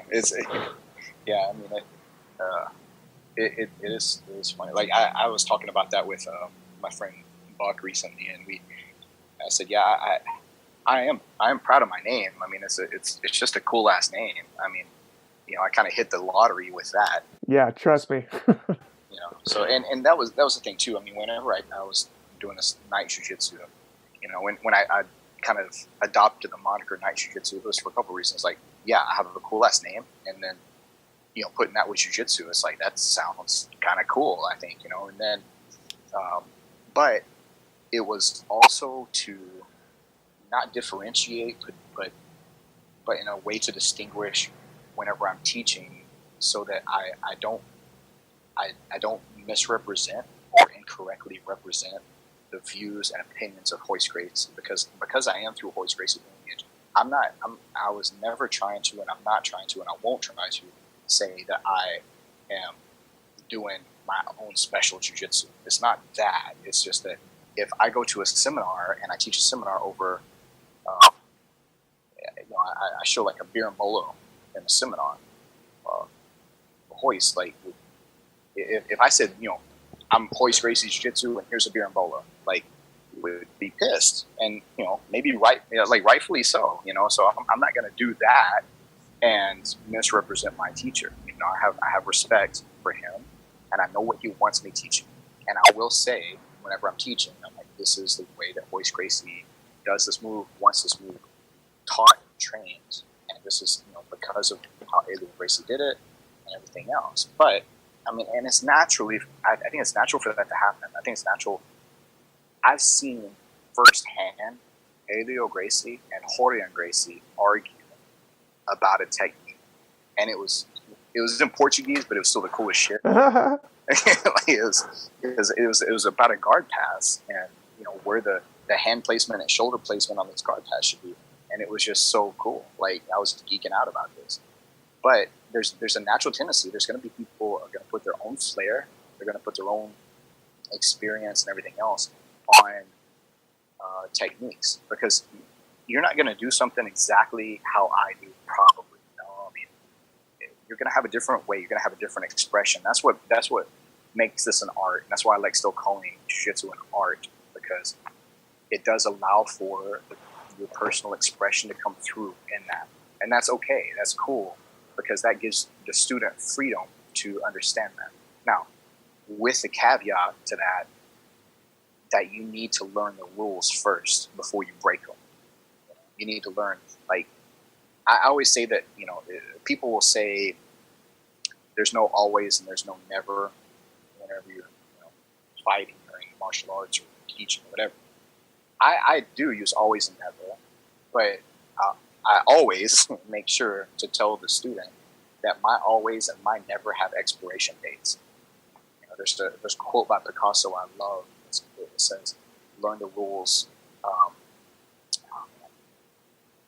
It's yeah. I mean, it is funny. Like I was talking about that with my friend Buck recently, and I said, yeah, I am proud of my name. I mean, it's just a cool last name. I mean, I kind of hit the lottery with that. Yeah, trust me. So and that was the thing too. I mean, whenever I was doing this night jiu-jitsu, when I kind of adopted the moniker night jiu-jitsu, it was for a couple of reasons. Like, yeah, I have a cool last name, and then putting that with jiu-jitsu, it's like that sounds kind of cool, I think, and then but it was also to not differentiate, but in a way to distinguish whenever I'm teaching, so that I don't misrepresent or incorrectly represent the views and opinions of Hoist Gracie, because I am through Hoist Gracie lineage. I was never trying to, and I'm not trying to, and I won't try to say that I am doing my own special jiu-jitsu. It's not that. It's just that if I go to a seminar and I teach a seminar over, I show like a beer and bolo in a seminar. Hoist, like, if I said, I'm Hoist Gracie Jiu-Jitsu and here's a beer and bolo, like, would be pissed, and maybe rightfully so. So I'm not going to do that and misrepresent my teacher. I have respect for him, and I know what he wants me teaching. And I will say, whenever I'm teaching, I'm like, this is the way that Hoist Gracie does this move, wants this move taught, trained, and this is because of how Eli Gracie did it and everything else. But I mean, and it's naturally, I think it's natural for that to happen. I think it's natural. I've seen firsthand Elio Gracie and Rorion Gracie argue about a technique, and it was in Portuguese, but it was still the coolest shit. It was about a guard pass, and where the hand placement and shoulder placement on this guard pass should be, and it was just so cool. Like, I was geeking out about this. But there's a natural tendency. There's going to be people who are going to put their own flair, they're going to put their own experience and everything else on techniques, because you're not going to do something exactly how I do, probably. I mean, you're going to have a different way. You're going to have a different expression. That's what makes this an art. And that's why I like still calling jiu-jitsu an art, because it does allow for your personal expression to come through in that. And that's okay. That's cool, because that gives the student freedom to understand that. Now, with the caveat to that you need to learn the rules first before you break them. You need to learn, like, I always say that, people will say there's no always and there's no never whenever you're fighting or in martial arts or teaching or whatever. I do use always and never, but I always make sure to tell the student that my always and my never have expiration dates. There's a quote by Picasso I love. It says, "Learn the rules.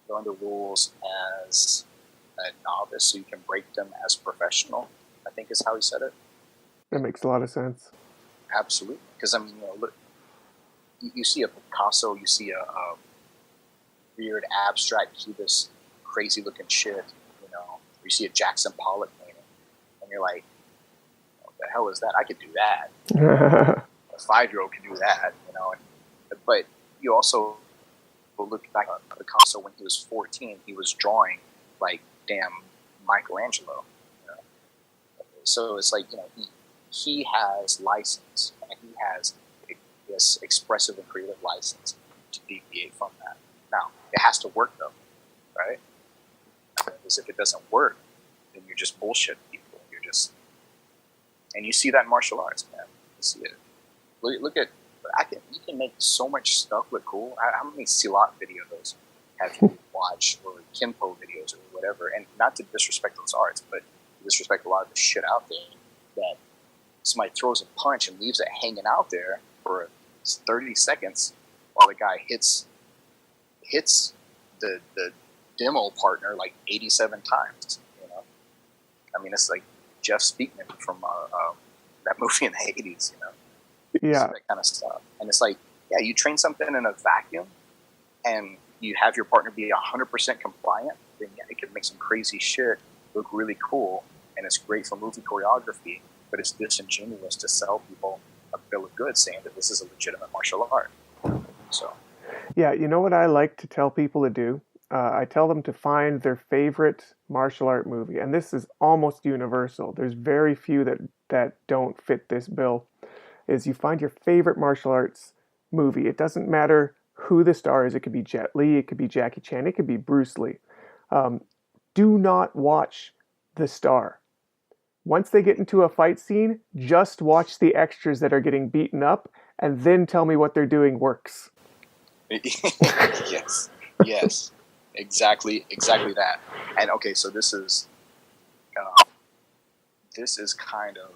Learn the rules as a novice, so you can break them as professional." I think is how he said it. That makes a lot of sense. Absolutely, because I mean, look, you see a Picasso, you see a weird abstract cubist, crazy looking shit. You see a Jackson Pollock painting, and you're like, "What the hell is that? I could do that." A 5-year-old can do that, But you also look back at Picasso when he was 14. He was drawing like goddamn Michelangelo. You know? So it's like, he has license, and he has this expressive and creative license to deviate from that. Now, it has to work though, right? Because if it doesn't work, then you're just bullshit people. And you see that in martial arts, man. You see it. Look at, you can make so much stuff look cool. How many Silat videos have you watched, or Kinpo videos, or whatever? And not to disrespect those arts, but to disrespect a lot of the shit out there that somebody throws a punch and leaves it hanging out there for 30 seconds while the guy hits the demo partner like 87 times. I mean, it's like Jeff Speakman from that movie in the 80s. Yeah, that kind of stuff. And it's like, yeah, you train something in a vacuum, and you have your partner be 100% compliant. Then yeah, it can make some crazy shit look really cool, and it's great for movie choreography. But it's disingenuous to sell people a bill of goods saying that this is a legitimate martial art. So, yeah. You know what I like to tell people to do? I tell them to find their favorite martial art movie, and this is almost universal. There's very few that don't fit this bill. Is you find your favorite martial arts movie. It doesn't matter who the star is. It could be Jet Li, it could be Jackie Chan, it could be Bruce Lee. Do not watch the star. Once they get into a fight scene, just watch the extras that are getting beaten up, and then tell me what they're doing works. yes, exactly that. And okay, so this is kind of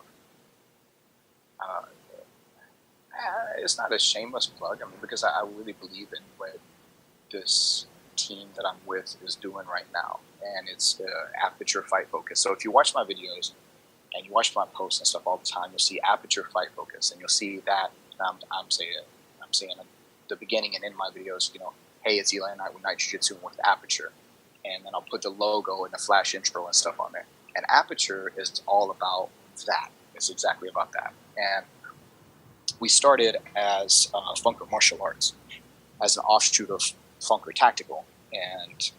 it's not a shameless plug. I mean, because I really believe in what this team that I'm with is doing right now, and it's Aperture Fight Focus. So if you watch my videos and you watch my posts and stuff all the time, you'll see Aperture Fight Focus, and you'll see that I'm saying at the beginning and in my videos, hey, it's Eli Knight with Night Jiu-Jitsu with Aperture, and then I'll put the logo and the flash intro and stuff on there. And Aperture is all about that. It's exactly about that. And we started as Funker Martial Arts, as an offshoot of Funker Tactical. And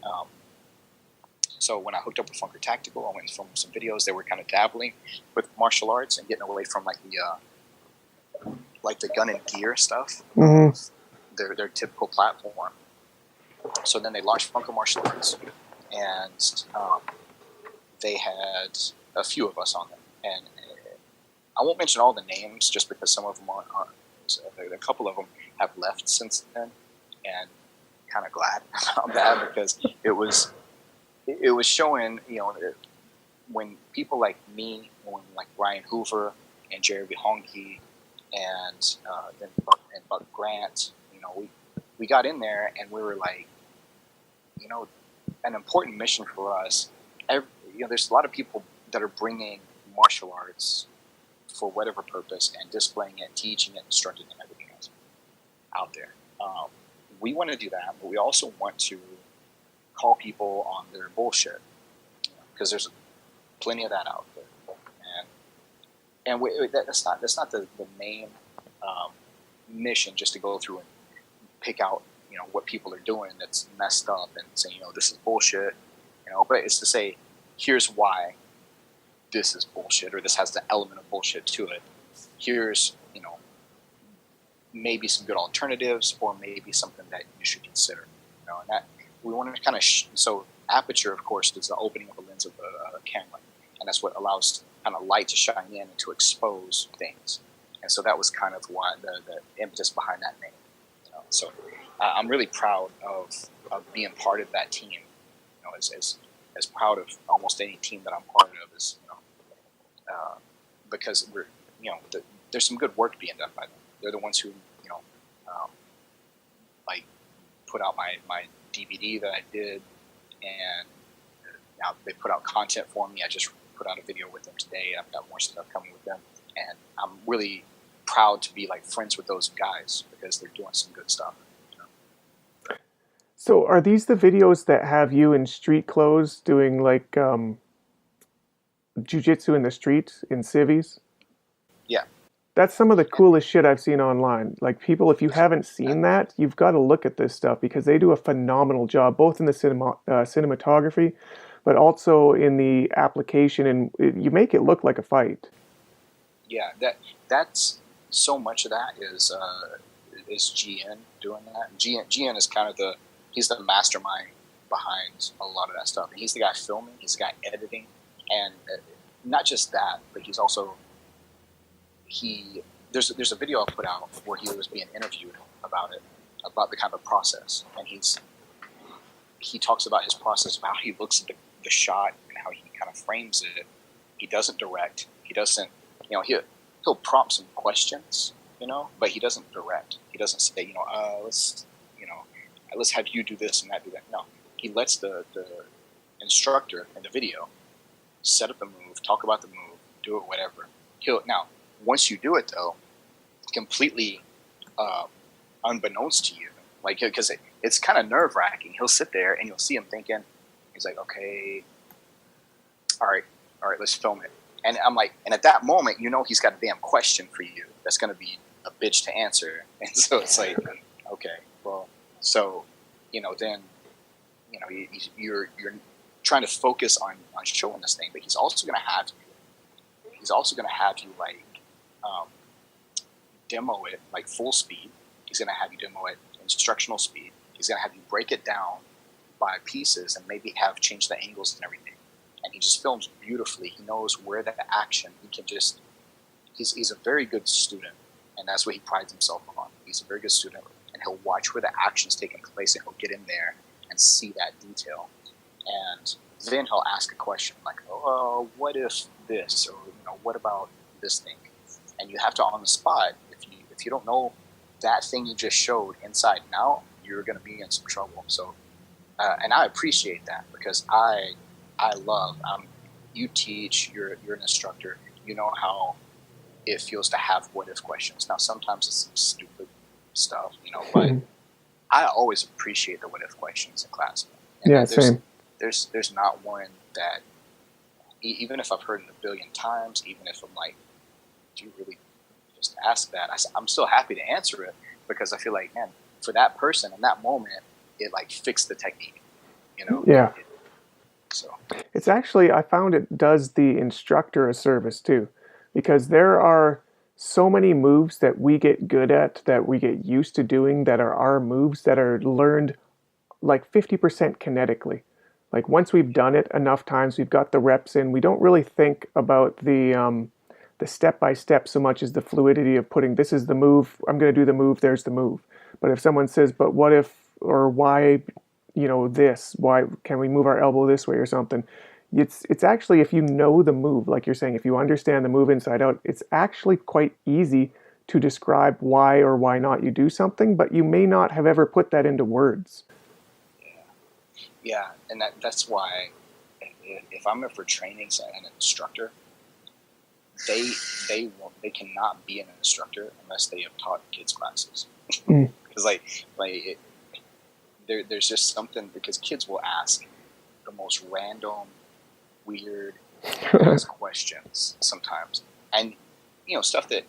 so when I hooked up with Funker Tactical, I went and filmed some videos. They were kind of dabbling with martial arts and getting away from like the gun and gear stuff, their typical platform. So then they launched Funker Martial Arts, and they had a few of us on them. And I won't mention all the names just because some of them aren't. A couple of them have left since then, and kind of glad about that because it was showing, when people like me, when like Ryan Hoover and Jerry Honke and then Buck Grant, we got in there and we were like, an important mission for us. There's a lot of people that are bringing martial arts for whatever purpose and displaying it, teaching it, instructing it, and everything else out there. We want to do that, but we also want to call people on their bullshit because there's plenty of that out there, and that's not the main mission, just to go through and pick out what people are doing that's messed up and say this is bullshit, but it's to say here's why this is bullshit, or this has the element of bullshit to it. Here's maybe some good alternatives, or maybe something that you should consider. And that we want to kind of so aperture, of course, is the opening of the lens of a camera, and that's what allows kind of light to shine in and to expose things. And so that was kind of why the impetus behind that name. So I'm really proud of being part of that team. As proud of almost any team that I'm part of is because we're there's some good work being done by them. They're the ones who like put out my DVD that I did, and now they put out content for me. I just put out a video with them today. I've got more stuff coming with them, and I'm really proud to be like friends with those guys because they're doing some good stuff. So are these the videos that have you in street clothes doing like jiu-jitsu in the street in civvies? Yeah. That's some of the coolest shit I've seen online. Like, people, if you haven't seen that, you've got to look at this stuff because they do a phenomenal job, both in the cinematography, but also in the application, and you make it look like a fight. Yeah, that's so much of that is GN doing that. GN is kind of he's the mastermind behind a lot of that stuff. And he's the guy filming, he's the guy editing, and not just that, but he's also there's a video I put out where he was being interviewed about the kind of process, and he talks about his process, about how he looks at the shot and how he kind of frames it. He doesn't direct. He doesn't, he'll prompt some questions, but he doesn't direct. He doesn't say, let's have you do this and that, do that. No, he lets the instructor in the video set up the move, talk about the move, do it, whatever. Now, once you do it, though, completely unbeknownst to you, like, because it's kind of nerve-wracking. He'll sit there and you'll see him thinking, he's like, okay, all right, let's film it. And I'm like, and at that moment, he's got a damn question for you that's going to be a bitch to answer. And so it's like, okay, well, so, then, you're trying to focus on showing this thing, but he's also going to have you like demo it like full speed. He's going to have you demo it instructional speed. He's going to have you break it down by pieces and maybe have changed the angles and everything. And he just films beautifully. He knows where the action, he's a very good student, and that's what he prides himself on. He's a very good student, and he'll watch where the action's taking place, and he'll get in there and see that detail. And then he'll ask a question like, oh, what if this, or what about this thing? And you have to, on the spot, if you don't know that thing you just showed inside and out, you're going to be in some trouble. So, and I appreciate that, because I love, you teach, you're an instructor, you know how it feels to have what if questions. Now, sometimes it's some stupid stuff, but I always appreciate the what if questions in class. And yeah, same. There's not one that, even if I've heard it a billion times, even if I'm like, do you really just ask that? I'm still happy to answer it, because I feel like, man, for that person in that moment, it like fixed the technique, Yeah. So It's actually, I found it does the instructor a service too, because there are so many moves that we get good at, that we get used to doing, that are our moves that are learned like 50% kinetically. Like once we've done it enough times, we've got the reps in, we don't really think about the step-by-step so much as the fluidity of putting, this is the move, I'm going to do the move, there's the move. But if someone says, but what if, or why, this, why can we move our elbow this way or something? It's actually, if you know the move, like you're saying, if you understand the move inside out, it's actually quite easy to describe why or why not you do something, but you may not have ever put that into words. Yeah, and that's why if I'm for trainings and an instructor, they cannot be an instructor unless they have taught kids classes. Because there's just something, because kids will ask the most random, weird questions sometimes, and stuff that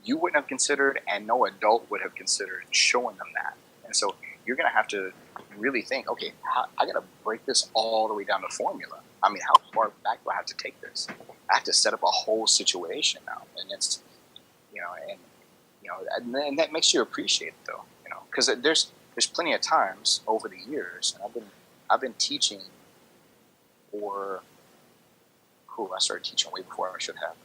you wouldn't have considered and no adult would have considered, showing them that. And so you're gonna have to really think, okay, I gotta break this all the way down to formula. I mean, how far back do I have to take this? I have to set up a whole situation now, and it's and that makes you appreciate it, though, because there's plenty of times over the years, and I've been teaching for, I started teaching way before I should have,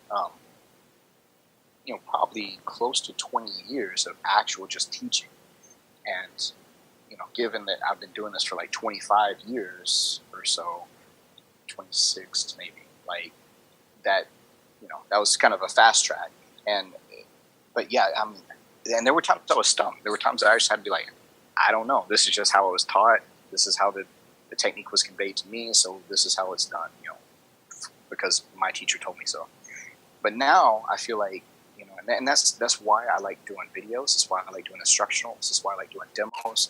probably close to 20 years of actual just teaching, and given that I've been doing this for like 25 years or so, 26 maybe, like that, that was kind of a fast track. But yeah, and there were times I was stumped. There were times I just had to be like, I don't know. This is just how it was taught. This is how the technique was conveyed to me. So this is how it's done, because my teacher told me so. But now I feel like, and that's why I like doing videos. That's why I like doing instructionals. This is why I like doing demos,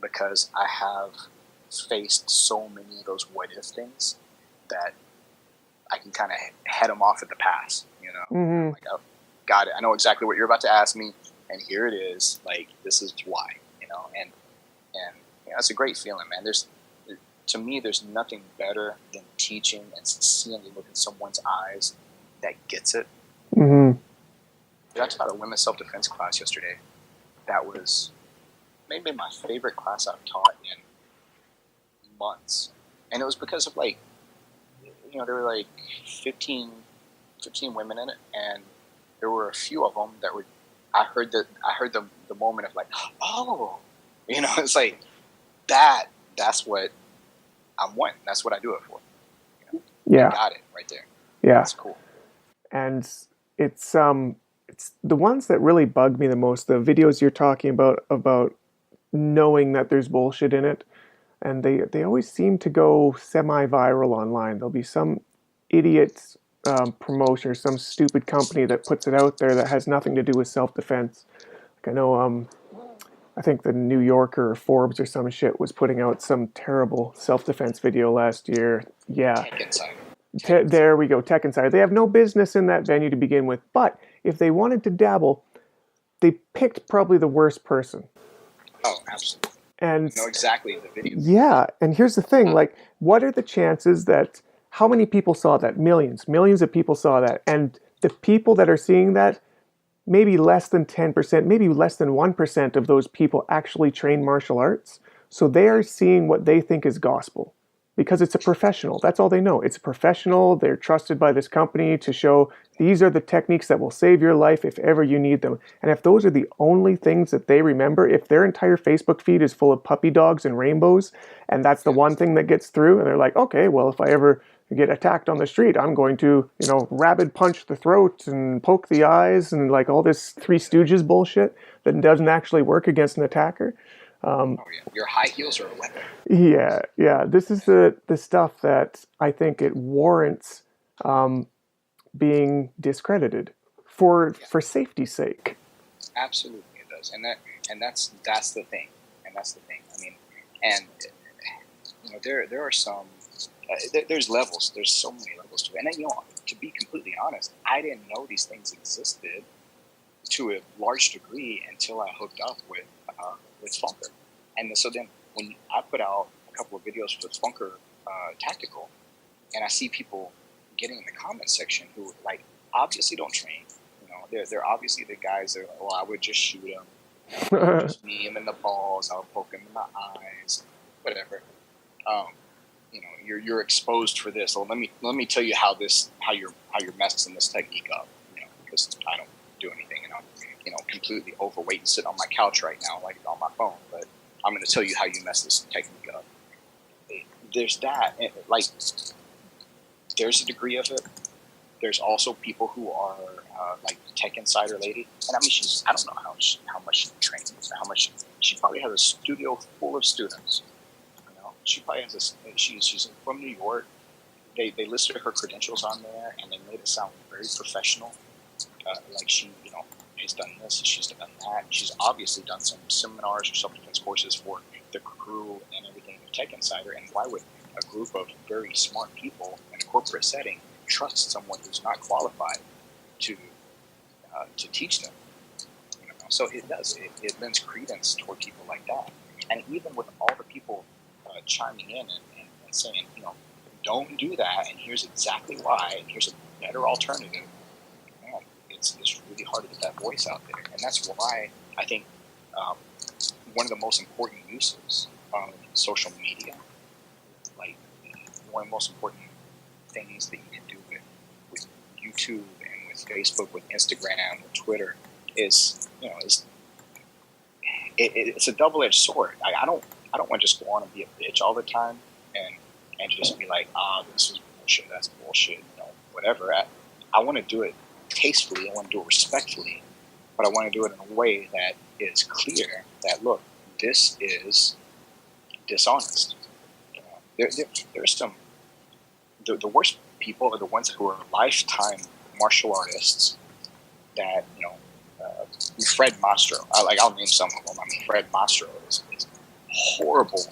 because I have faced so many of those what if things that I can kind of head them off at the pass, like, oh, got it. I know exactly what you're about to ask me, and here it is. Like, this is why, and it's a great feeling, man. to me, there's nothing better than teaching and seeing the look in someone's eyes that gets it. Mm-hmm. I taught a women's self-defense class yesterday. That was maybe my favorite class I've taught in months. And it was because of like, you know, there were like 15 women in it, and there were a few of them that were, I heard the moment of like, oh, you know, it's like that's what I'm wanting. That's what I do it for. You know? Yeah. You got it right there. Yeah. That's cool. And it's the ones that really bug me the most, the videos you're talking about knowing that there's bullshit in it. And they always seem to go semi-viral online. There'll be some idiot promotion or some stupid company that puts it out there that has nothing to do with self-defense. Like I know, I think the New Yorker or Forbes or some shit was putting out some terrible self-defense video last year. Yeah. There we go, Tech Insider. They have no business in that venue to begin with, but if they wanted to dabble, they picked probably the worst person. Oh, absolutely. And I know exactly the video. Yeah, and here's the thing, like, what are the chances that, how many people saw that? Millions of people saw that. And the people that are seeing that, maybe less than 10%, maybe less than 1% of those people actually train martial arts. So they are seeing what they think is gospel because it's a professional. That's all they know. It's a professional. They're trusted by this company to show these are the techniques that will save your life if ever you need them. And if those are the only things that they remember, if their entire Facebook feed is full of puppy dogs and rainbows, and that's the one thing that gets through, and they're like, okay, well, if I ever get attacked on the street, I'm going to, you know, rabid punch the throat and poke the eyes and like all this Three Stooges bullshit that doesn't actually work against an attacker. Your high heels are a weapon. Yeah. This is the stuff that I think it warrants being discredited for safety's sake. Absolutely, it does, and that's the thing, I mean, and you know, there are some. There's levels. There's so many levels to it. And then, you know, to be completely honest, I didn't know these things existed to a large degree until I hooked up with Funker. And so then when I put out a couple of videos with Funker Tactical, and I see people getting in the comments section who like obviously don't train. You know, they're obviously the guys that are like, well, I would just shoot them, you know, just knee him in the balls, I would poke him in the eyes, whatever. You know, you're exposed for this. So let me tell you how you're messing this technique up. You know, because I don't do anything, and I'm, you know, completely overweight and sitting on my couch right now, like on my phone. But I'm going to tell you how you mess this technique up. There's that, like, there's a degree of it. There's also people who are like Tech Insider lady, and I mean, I don't know how much she trains, how much she probably has a studio full of students. She probably has she's from New York. They listed her credentials on there, and they made it sound very professional. Like she, you know, has done this, she's done that. She's obviously done some seminars or self-defense courses for the crew and everything of Tech Insider. And why would a group of very smart people in a corporate setting trust someone who's not qualified to teach them? You know? So it does. It lends credence toward people like that. And even with all the people chiming in and saying, you know, don't do that, and here's exactly why, and here's a better alternative. Man, it's really hard to get that voice out there, and that's why I think one of the most important uses of social media, like one of the most important things that you can do with YouTube and with Facebook, with Instagram, with Twitter, is, you know, it's a double-edged sword. I don't want to just go on and be a bitch all the time and just be like, this is bullshit, that's bullshit, you know, whatever. I want to do it tastefully, I want to do it respectfully, but I want to do it in a way that is clear that, look, this is dishonest. You know, there's some, the worst people are the ones who are lifetime martial artists that, you know, Fred Mastro, I'll name some of them. I mean, Fred Mastro is a horrible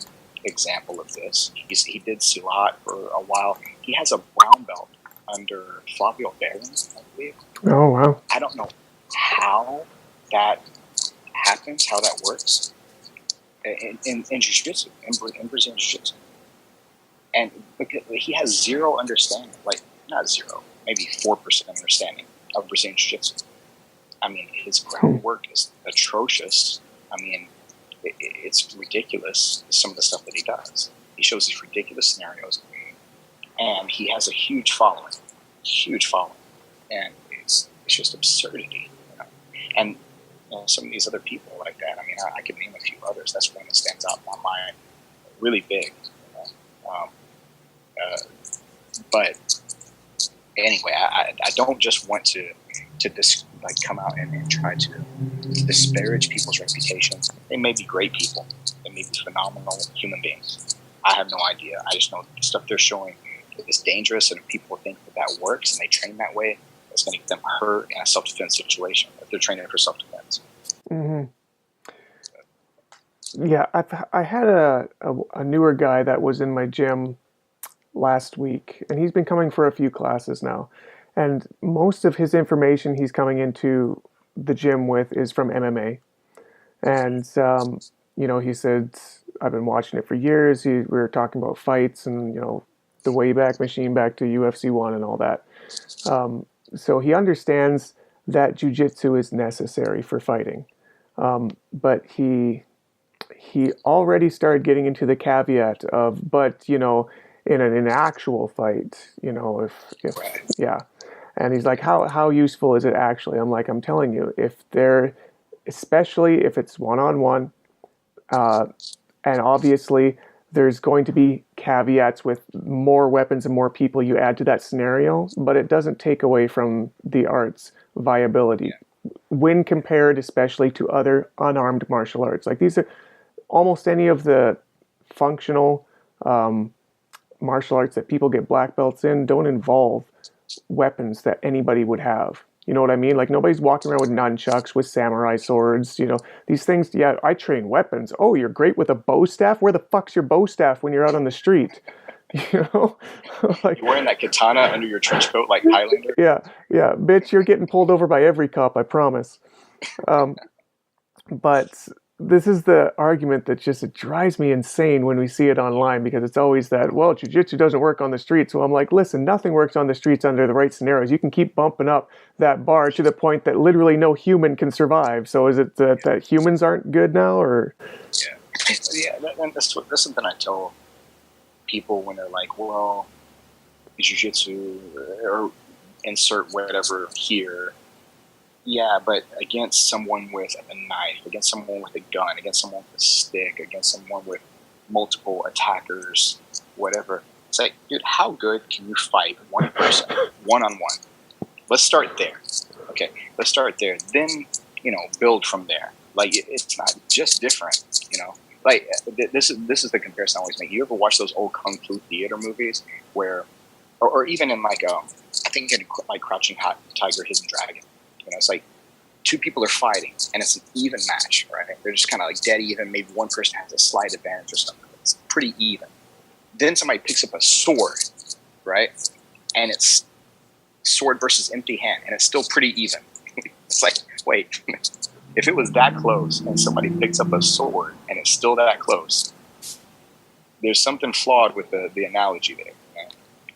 example of this. He did Silat for a while. He has a brown belt under Flavio Barron, I believe. Oh, wow. I don't know how that happens, how that works in Jiu-Jitsu, in Brazilian Jiu-Jitsu. and because he has zero understanding, like not zero, maybe 4% understanding of Brazilian Jiu-Jitsu. I mean, his groundwork is atrocious. I mean, it's ridiculous, some of the stuff that he does. He shows these ridiculous scenarios, and he has a huge following, and it's just absurdity, you know. And some of these other people like that. I mean, I could name a few others. That's one that stands out in my mind, really big. You know? But anyway, I don't just want to come out and try to disparage people's reputations. They may be great people. They may be phenomenal human beings. I have no idea. I just know the stuff they're showing is dangerous, and if people think that works and they train that way, it's going to get them hurt in a self-defense situation if they're training for self-defense. Mm-hmm. Yeah, I had a newer guy that was in my gym last week, and he's been coming for a few classes now. And most of his information he's coming into the gym with is from MMA. And, he said, I've been watching it for years. We were talking about fights and, the Wayback Machine back to UFC 1 and all that. So he understands that jiu-jitsu is necessary for fighting. But he already started getting into the caveat of, but, in an actual fight, if yeah. And he's like, how useful is it actually? I'm like, I'm telling you, especially if it's one-on-one, and obviously there's going to be caveats with more weapons and more people you add to that scenario, but it doesn't take away from the art's viability when compared especially to other unarmed martial arts. Like these are almost any of the functional martial arts that people get black belts in don't involve weapons that anybody would have. You know what I mean? Like nobody's walking around with nunchucks, with samurai swords, these things. Yeah, I train weapons. Oh, you're great with a bow staff? Where the fuck's your bow staff when you're out on the street? Like, you're wearing that katana under your trench coat like Highlander? Yeah, bitch, you're getting pulled over by every cop, I promise. But this is the argument that just it drives me insane when we see it online, because it's always that, well, jiu-jitsu doesn't work on the streets. So I'm like, listen, nothing works on the streets under the right scenarios. You can keep bumping up that bar to the point that literally no human can survive. So is it that humans aren't good now, or? Yeah, that's something I tell people when they're like, well, jiu-jitsu or insert whatever here. Yeah, but against someone with a knife, against someone with a gun, against someone with a stick, against someone with multiple attackers, whatever. It's like, dude, how good can you fight one person, one-on-one? Let's start there. Okay, let's start there. Then, build from there. Like, it's not just different, Like, this is the comparison I always make. You ever watch those old Kung Fu theater movies where, or even in like, I think in like Crouching Tiger, Hidden Dragon, it's like two people are fighting and it's an even match, right? They're just kind of like dead even. Maybe one person has a slight advantage or something. It's pretty even. Then somebody picks up a sword, right? And it's sword versus empty hand, and it's still pretty even. It's like, wait, if it was that close and somebody picks up a sword and it's still that close, there's something flawed with the analogy there.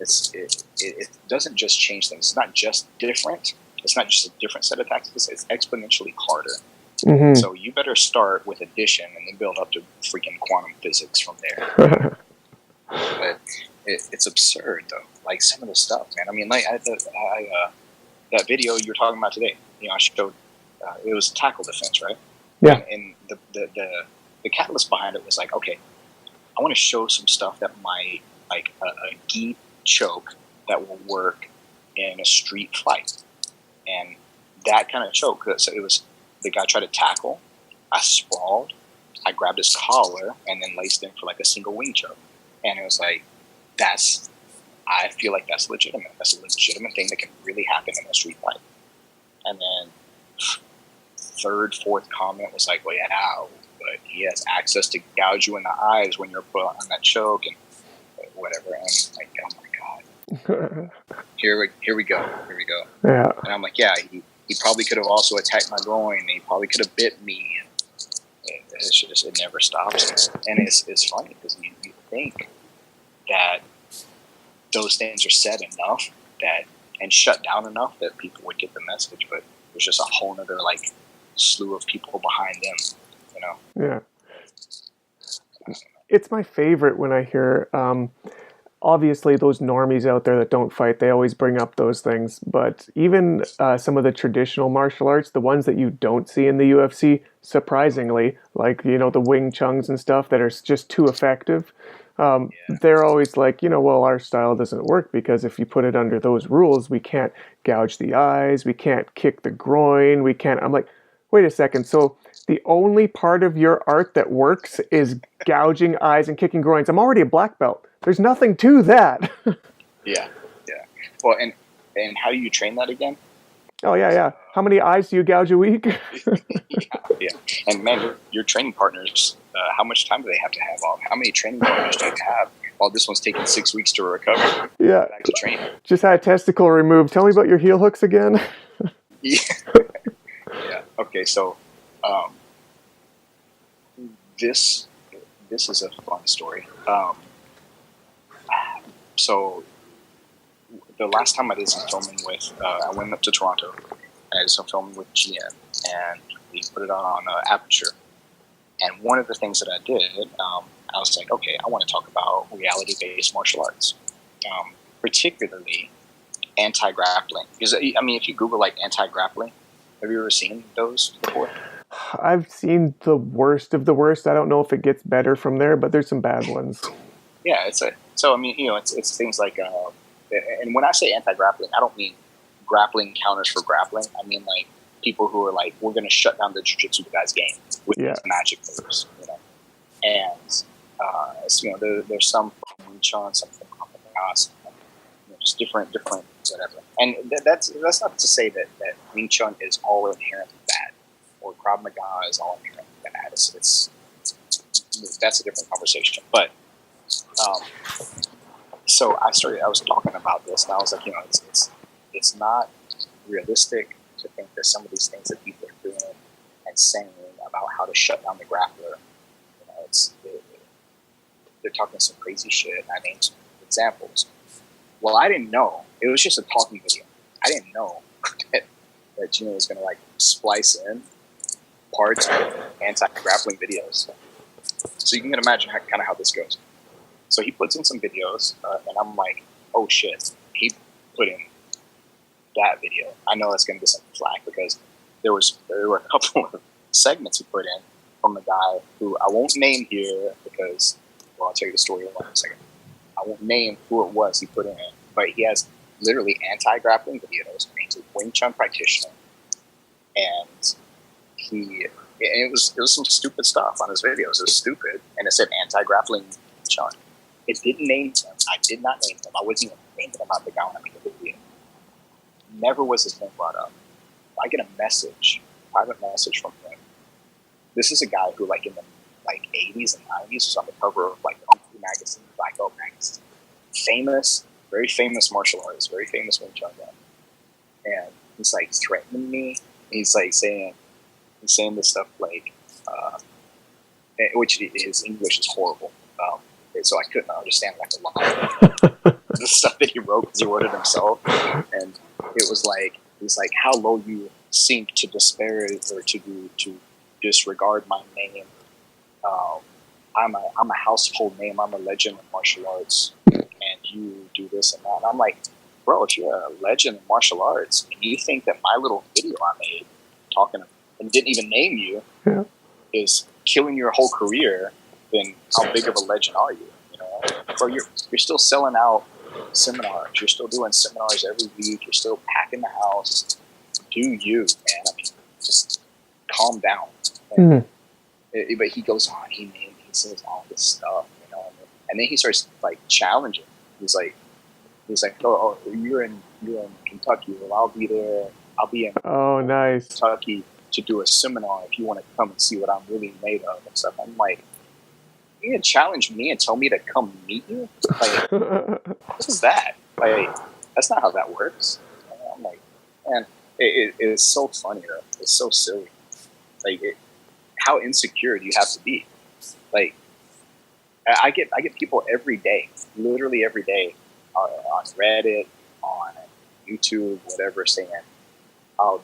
It doesn't just change things. It's not just different. It's not just a different set of tactics. It's exponentially harder. Mm-hmm. So you better start with addition and then build up to freaking quantum physics from there. But it's absurd, though. Like some of the stuff, man. I mean, like that video you were talking about today. I showed it was tackle defense, right? Yeah. And the catalyst behind it was like, okay, I want to show some stuff that might, like a gi choke that will work in a street fight. And that kind of choke, so it was, the guy tried to tackle, I sprawled, I grabbed his collar, and then laced him for like a single wing choke. And it was like, I feel like that's legitimate. That's a legitimate thing that can really happen in a street fight. And then third, fourth comment was like, well, yeah, but he has access to gouge you in the eyes when you're put on that choke and whatever. And I'm like, oh my God. Here we go. Yeah. And I'm like, yeah, he probably could have also attacked my groin. He probably could have bit me. And it's just, it never stops. And it's funny because you think that those things are said enough and shut down enough that people would get the message, but there's just a whole nother like slew of people behind them, you know? Yeah. It's my favorite when I hear, obviously those normies out there that don't fight, they always bring up those things. But even some of the traditional martial arts, the ones that you don't see in the UFC, surprisingly, like, the Wing Chun's and stuff that are just too effective, they're always like, well, our style doesn't work because if you put it under those rules, we can't gouge the eyes, we can't kick the groin, we can't. I'm like, wait a second. So the only part of your art that works is gouging eyes and kicking groins. I'm already a black belt. There's nothing to that. Yeah, yeah. Well, and how do you train that again? Oh, yeah. How many eyes do you gouge a week? Yeah. And man, your training partners, how much time do they have to have off? How many training partners do you have? Well, this one's taking 6 weeks to recover. Yeah. Back to train. Just had a testicle removed. Tell me about your heel hooks again. Yeah. Yeah. Okay. So, this is a fun story. So the last time I did some filming with, I went up to Toronto and I did some filming with GM, and we put it on Aperture. And one of the things that I did, I was like, okay, I want to talk about reality-based martial arts, particularly anti-grappling. Because, I mean, if you Google, like, anti-grappling, have you ever seen those before? I've seen the worst of the worst. I don't know if it gets better from there, but there's some bad ones. Yeah, so I mean, it's things like, and when I say anti-grappling, I don't mean grappling counters for grappling. I mean like people who are like, we're going to shut down the jiu-jitsu guy's game with these magic moves, And so, there's some from Wing Chun, some from Krav, just different whatever. And that's not to say that Wing Chun is all inherently bad, or Krav Maga is all inherently bad. It's that's a different conversation, but. So I was talking about this, and I was like, it's not realistic to think that some of these things that people are doing and saying about how to shut down the grappler, they're talking some crazy shit. I named some examples. Well, I didn't know. It was just a talking video. I didn't know that Gino was going to like splice in parts of anti-grappling videos. So you can imagine how this goes. So he puts in some videos, and I'm like, oh shit, he put in that video. I know that's going to get some flack because there were a couple of segments he put in from a guy who I won't name here because, well, I'll tell you the story in 1 second. I won't name who it was he put in, but he has literally anti-grappling videos, and he's a Wing Chun practitioner, and it was some stupid stuff on his videos. It was stupid, and it said anti-grappling Chun. It didn't name him. I did not name him. I wasn't even thinking about the guy when I made the video. Never was his name brought up. I get a private message from him. This is a guy who, like, in the 80s and 90s was on the cover of like Kung Fu magazine, Black Belt magazine. Very famous martial artist, very famous Wing Chun guy. And he's like threatening me. He's saying this stuff like, which his English is horrible. So I couldn't understand like a lot of the stuff that he wrote because he wrote it himself. And it was like, he's like, how low you sink to disparage or to disregard my name. I'm a household name. I'm a legend in martial arts, and you do this and that. And I'm like, bro, if you're a legend in martial arts and you think that my little video I made talking and didn't even name you is killing your whole career, then how big of a legend are you? Bro, you're still selling out seminars. You're still doing seminars every week. You're still packing the house. Do you, man? I mean, just calm down. But he goes on. He says all this stuff, and then he starts like challenging. He's like, oh, you're in Kentucky. Well, I'll be there. I'll be in nice Kentucky to do a seminar if you want to come and see what I'm really made of and stuff. I'm like, you gonna challenge me and tell me to come meet you? Like, what is that? Like, that's not how that works. I'm like, man, it is so funny though. It's so silly. Like, how insecure do you have to be? Like, I get people every day, literally every day, on Reddit, on YouTube, whatever, saying, "Oh,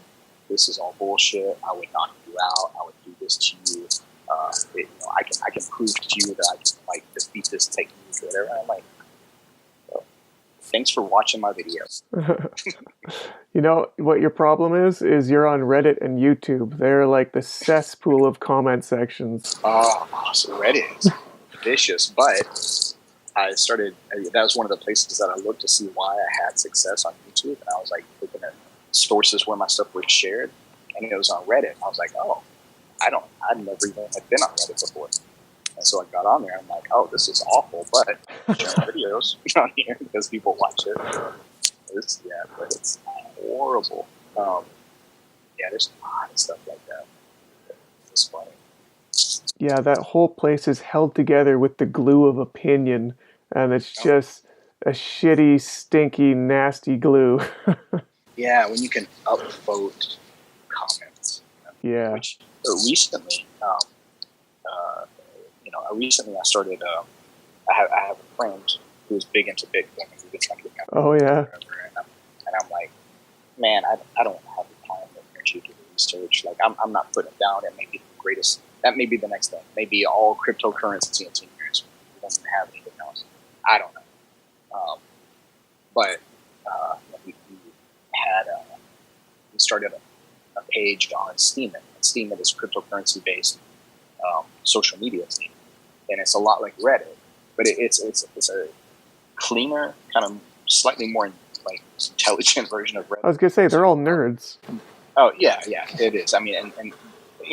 this is all bullshit. I would knock you out. I would do this to you. I can prove to you that I can like defeat this technique or whatever." And I'm like, well, thanks for watching my videos. You know what your problem is you're on Reddit and YouTube. They're like the cesspool of comment sections. Oh, so Reddit is vicious, but that was one of the places that I looked to see why I had success on YouTube, and I was like looking at sources where my stuff was shared, and it was on Reddit. I was like, oh, I'd never even had been on Reddit before, and so I got on there. I'm like, oh, this is awful, but share my videos on here because people watch it. But it's horrible. There's a lot of stuff like that. It's funny. Yeah, that whole place is held together with the glue of opinion, and it's just a shitty, stinky, nasty glue. Yeah, when you can upvote comments. Yeah. Which recently, I started. I have a friend who's big into Bitcoin, and we've been trying to get. Oh yeah. And I'm like, man, I don't have the time or energy to do research. Like, I'm not putting it down. It may be the greatest. That may be the next thing. Maybe all cryptocurrency in 10 years. We don't even have anything else. I don't know. But we started a page on Steemit. Steemit is cryptocurrency based social media team, and it's a lot like Reddit, but it's a cleaner, kind of slightly more like intelligent version of Reddit. I was gonna say they're all nerds. Oh yeah, it is. I mean, and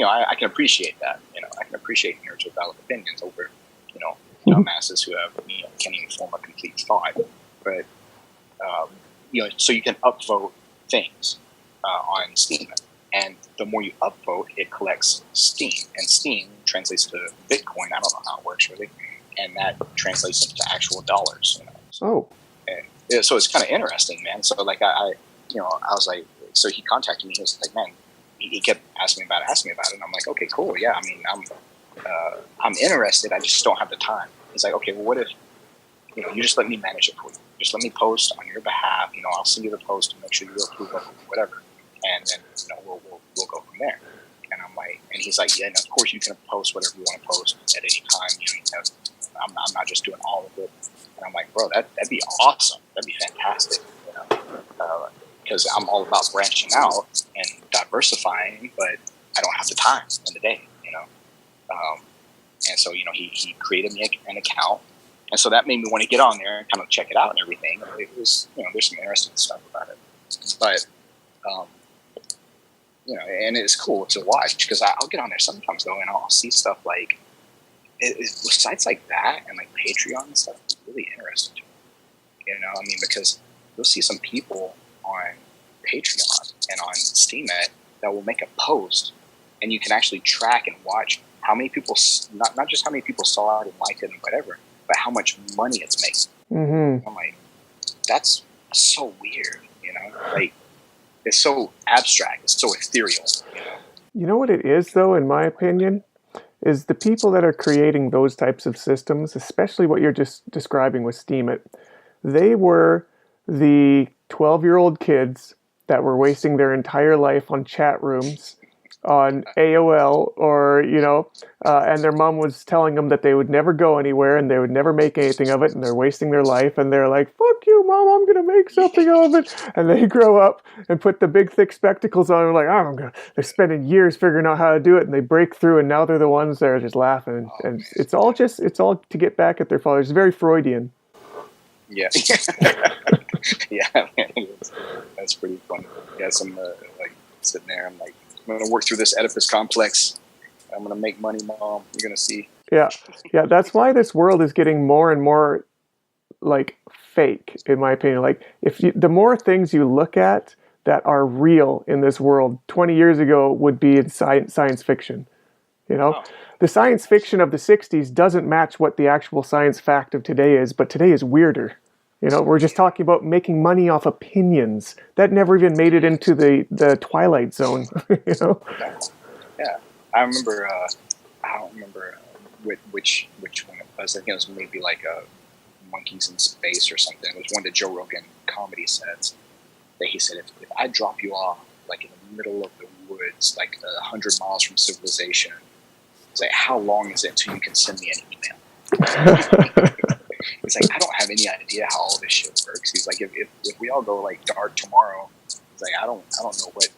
I can appreciate that. I can appreciate nerds with valid opinions over dumbasses who can't even form a complete thought. But so you can upvote things on Steam, and the more you upvote, it collects Steam, and Steam translates to Bitcoin. I don't know how it works really, and that translates into actual dollars. Oh. And so it's kind of interesting, man. So like I was like, so he contacted me. He was like, man, he kept asking me about it, and I'm like, okay, cool, yeah. I mean, I'm interested. I just don't have the time. He's like, okay, well, what if you just let me manage it for you? Just let me post on your behalf. I'll send you the post and make sure you approve of it, whatever, and then we'll go from there. And I'm like, and he's like, yeah, and of course you can post whatever you want to post at any time. I'm not just doing all of it. And I'm like, bro, that'd be awesome. That'd be fantastic. Because I'm all about branching out and diversifying, but I don't have the time in the day. And so he created me an account, and so that made me want to get on there and kind of check it out and everything. It was there's some interesting stuff about it, but and it's cool to watch because I'll get on there sometimes though, and I'll see stuff like sites like that and like Patreon and stuff is really interesting to me. I mean, because you'll see some people on Patreon and on Steemit that will make a post, and you can actually track and watch how many people, not just how many people saw it and liked it and whatever, but how much money it's making. Mm-hmm. I'm like, that's so weird, like it's so abstract, it's so ethereal. You know what it is, though, in my opinion, is the people that are creating those types of systems, especially what you're just describing with Steemit, they were the 12-year-old kids that were wasting their entire life on chat rooms, on AOL, or, and their mom was telling them that they would never go anywhere and they would never make anything of it, and they're wasting their life, and they're like, fuck you, Mom, I'm going to make something of it. And they grow up and put the big, thick spectacles on, and like, oh, they're spending years figuring out how to do it, and they break through, and now they're the ones that are just laughing. And it's all to get back at their fathers. It's very Freudian. Yeah. Yeah, that's pretty funny. Yeah, some like sitting there, I'm like, I'm going to work through this Oedipus complex. I'm going to make money, Mom. You're going to see. Yeah. That's why this world is getting more and more like fake, in my opinion. Like the more things you look at that are real in this world, 20 years ago would be in science fiction. The science fiction of the 60s doesn't match what the actual science fact of today is, but today is weirder. We're just talking about making money off opinions. That never even made it into the Twilight Zone, Yeah. I remember, I don't remember which one it thinking it was maybe like a Monkeys in Space or something. It was one of the Joe Rogan comedy sets that he said, if I drop you off like in the middle of the woods, like 100 miles from civilization, it's like, how long is it until you can send me an email? He's like, I don't have any idea how all this shit works. He's like, if we all go like dark tomorrow, he's like, I don't know what,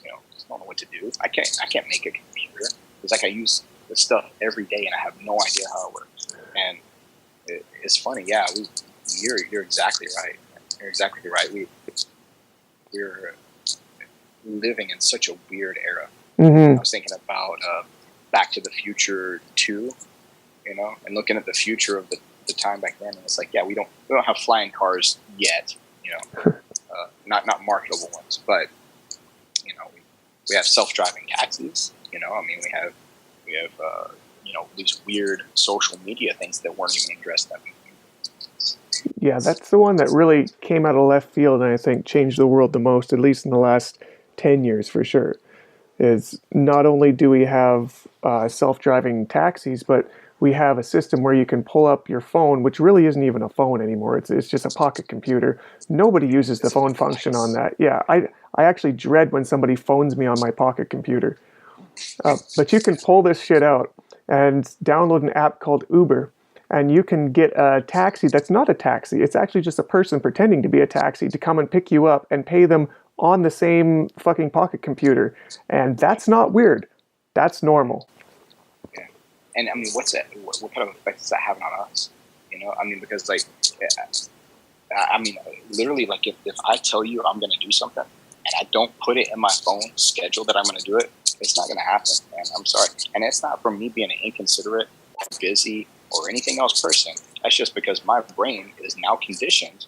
I don't know what to do. I can't make a computer. It's like I use this stuff every day and I have no idea how it works. And it's funny, yeah. You're exactly right. You're exactly right. We're living in such a weird era. Mm-hmm. I was thinking about Back to the Future 2, and looking at the future of the time back then, and it's like, yeah, we don't have flying cars yet, not marketable ones, but we have self-driving taxis. We have these weird social media things that weren't even addressed that. Yeah, that's the one that really came out of left field and I think changed the world the most, at least in the last 10 years for sure. Is not only do we have self-driving taxis, but we have a system where you can pull up your phone, which really isn't even a phone anymore. It's just a pocket computer. Nobody uses the phone function on that. Yeah, I actually dread when somebody phones me on my pocket computer. But you can pull this shit out and download an app called Uber, and you can get a taxi that's not a taxi. It's actually just a person pretending to be a taxi to come and pick you up and pay them on the same fucking pocket computer. And that's not weird. That's normal. Yeah. And I mean, what kind of effect is that having on us? Because like, literally, like if I tell you I'm going to do something and I don't put it in my phone schedule that I'm going to do it, it's not going to happen. And I'm sorry. And it's not from me being an inconsiderate or busy or anything else person. That's just because my brain is now conditioned.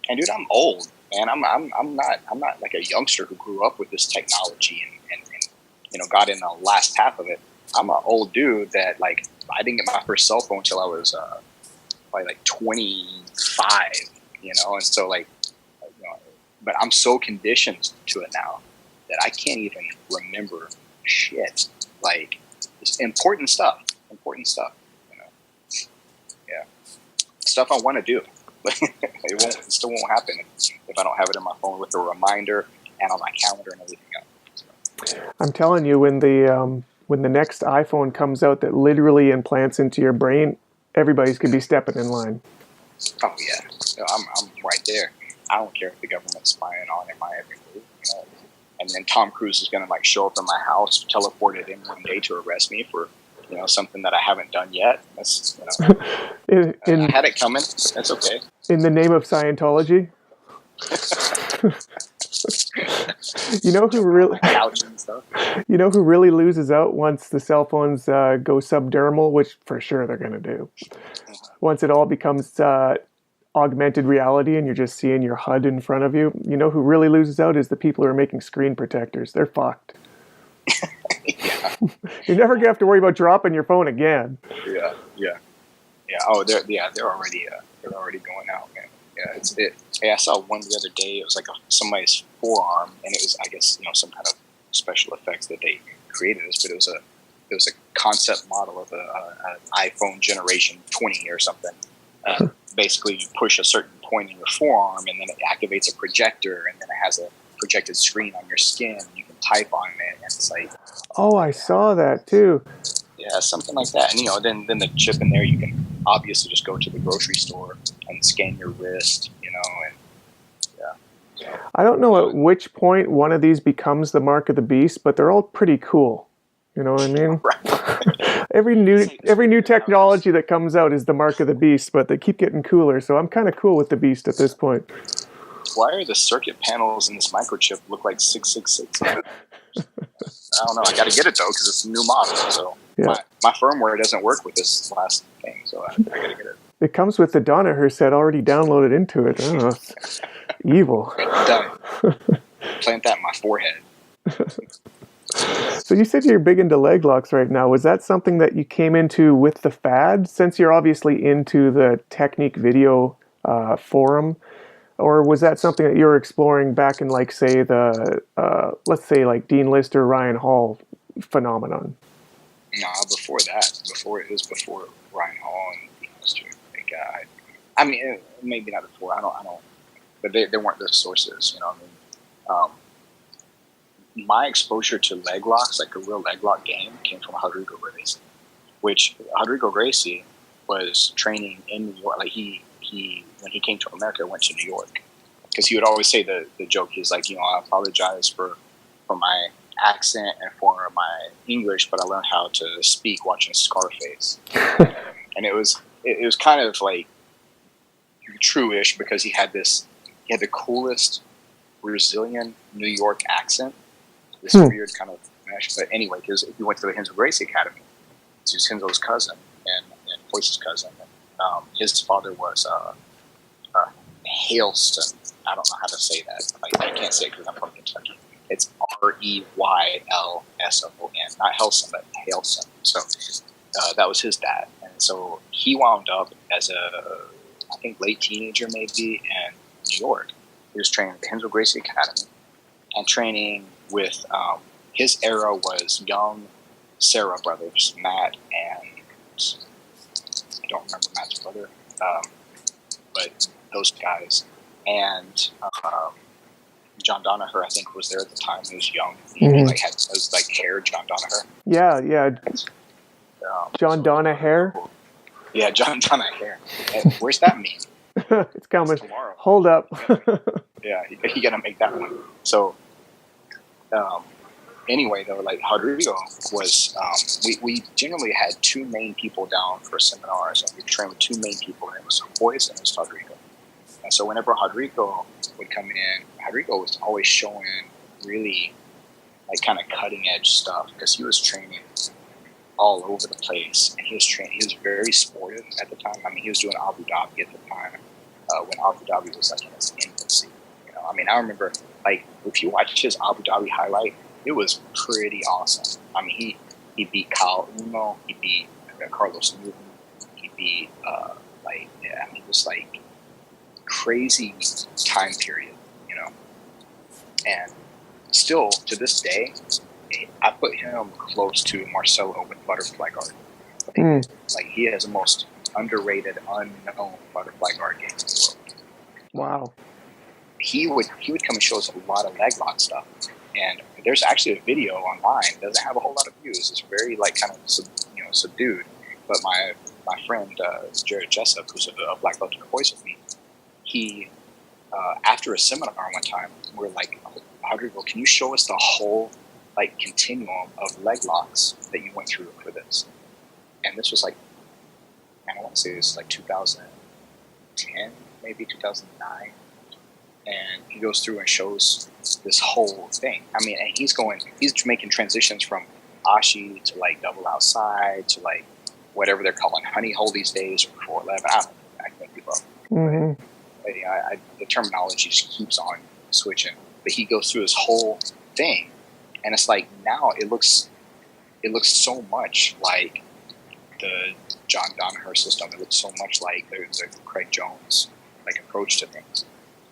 And dude, I'm old, man. I'm not like a youngster who grew up with this technology and got in the last half of it. I'm an old dude that like I didn't get my first cell phone until I was probably like 25, and so like, but I'm so conditioned to it now that I can't even remember shit. Like it's important stuff. Yeah, stuff I want to do. It still won't happen if I don't have it in my phone with a reminder and on my calendar and everything else. So. I'm telling you, when the next iPhone comes out that literally implants into your brain, everybody's gonna be stepping in line. Oh yeah, I'm right there. I don't care if the government's spying on my every move, And then Tom Cruise is gonna like show up in my house, teleported in one day to arrest me for something that I haven't done yet. That's I had it coming. That's okay. In the name of Scientology. Who really loses out once the cell phones go subdermal, which for sure they're going to do. Once it all becomes augmented reality and you're just seeing your HUD in front of you, who really loses out is the people who are making screen protectors. They're fucked. Yeah. You're never gonna have to worry about dropping your phone again. Yeah. Oh, they're already going out, man. Yeah, Hey, I saw one the other day. It was like somebody's forearm, and it was, I guess, some kind of special effects that they created this. But it was a concept model of an iPhone generation 20 or something. Basically, you push a certain point in your forearm, and then it activates a projector, and then it has a projected screen on your skin. And you can type on it, and it's like, oh, I saw that too. Yeah, something like that. And then the chip in there, you can obviously just go to the grocery store and scan your wrist, and yeah. So, I don't know at which point one of these becomes the mark of the beast, but they're all pretty cool. You know what I mean? Right. Every new technology that comes out is the mark of the beast, but they keep getting cooler. So I'm kind of cool with the beast at this point. Why are the circuit panels in this microchip look like 666? I don't know. I got to get it though because it's a new model. So yeah. my firmware doesn't work with this last thing, so I got to get it. It comes with the Danaher set already downloaded into it. I don't know. Evil. Done. Plant that in my forehead. So you said you're big into leg locks right now. Was that something that you came into with the fad? Since you're obviously into the Technique video forum, or was that something that you were exploring back in, like, say, the, let's say, like, Dean Lister, Ryan Hall phenomenon? No, before that. It was before Ryan Hall and Dean That's true. Like, I mean, maybe not before. I don't. But they weren't the sources. You know what I mean? My exposure to leg locks, like a real leg lock game, came from Rodrigo Gracie, which Rodrigo Gracie was training in New York. Like he when he came to America, went to New York because he would always say the joke. He's like, you know, I apologize for my accent and for my English, but I learned how to speak watching Scarface. And it was kind of like true-ish because he had the coolest Brazilian New York accent. This weird kind of mesh. But anyway, because he went to the Renzo Gracie Academy. He was Renzo's cousin and Foyce's cousin. And, his father was Hailson. I don't know how to say that. Like, I can't say it because I'm from Kentucky. It's Reylson, not Helson, but Hailson. So that was his dad, and so he wound up as I think late teenager maybe in New York. He was training at the Renzo Gracie Academy and training with his era was young Sarah brothers, Matt and I don't remember Matt's brother, but those guys and John Danaher, I think, was there at the time. He was young. He was like hair, John Danaher. Yeah. John Danaher. Yeah, John Danaher. Where's that mean? It's coming. Tomorrow. Hold up. Yeah, you gotta make that one. So, anyway, though, like Rodrigo was, we generally had two main people down for seminars, and we trained with two main people, and it was Foyce and it was Rodrigo. And so whenever Rodrigo would come in, Rodrigo was always showing really like kind of cutting edge stuff because he was training all over the place, and he was very sportive at the time. I mean, he was doing Abu Dhabi at the time when Abu Dhabi was like in its infancy. You know, I mean, I remember like if you watch his Abu Dhabi highlight, it was pretty awesome. I mean, he beat Kyle Uno, he beat Carlos Newton, he beat it was like crazy time period, you know. And still to this day, I put him close to Marcelo with butterfly guard. Like he has the most underrated, unknown butterfly guard game in the world. Wow. He would come and show us a lot of leg lock stuff, and there's actually a video online. It doesn't have a whole lot of views. It's very like kind of subdued. But my friend Jared Jessup, who's a black belt in the voice with me, he after a seminar one time, we're like, Rodrigo, can you show us the whole like continuum of leg locks that you went through for this? And this was like, I want to say this was like 2010, maybe 2009. And he goes through and shows this whole thing. I mean, and he's making transitions from Ashi to like double outside to like whatever they're calling honey hole these days or 411. I can't keep up. Mm-hmm. The terminology just keeps on switching. But he goes through this whole thing, and it's like now it looks so much like the John Danaher system. It looks so much like the Craig Jones like approach to things,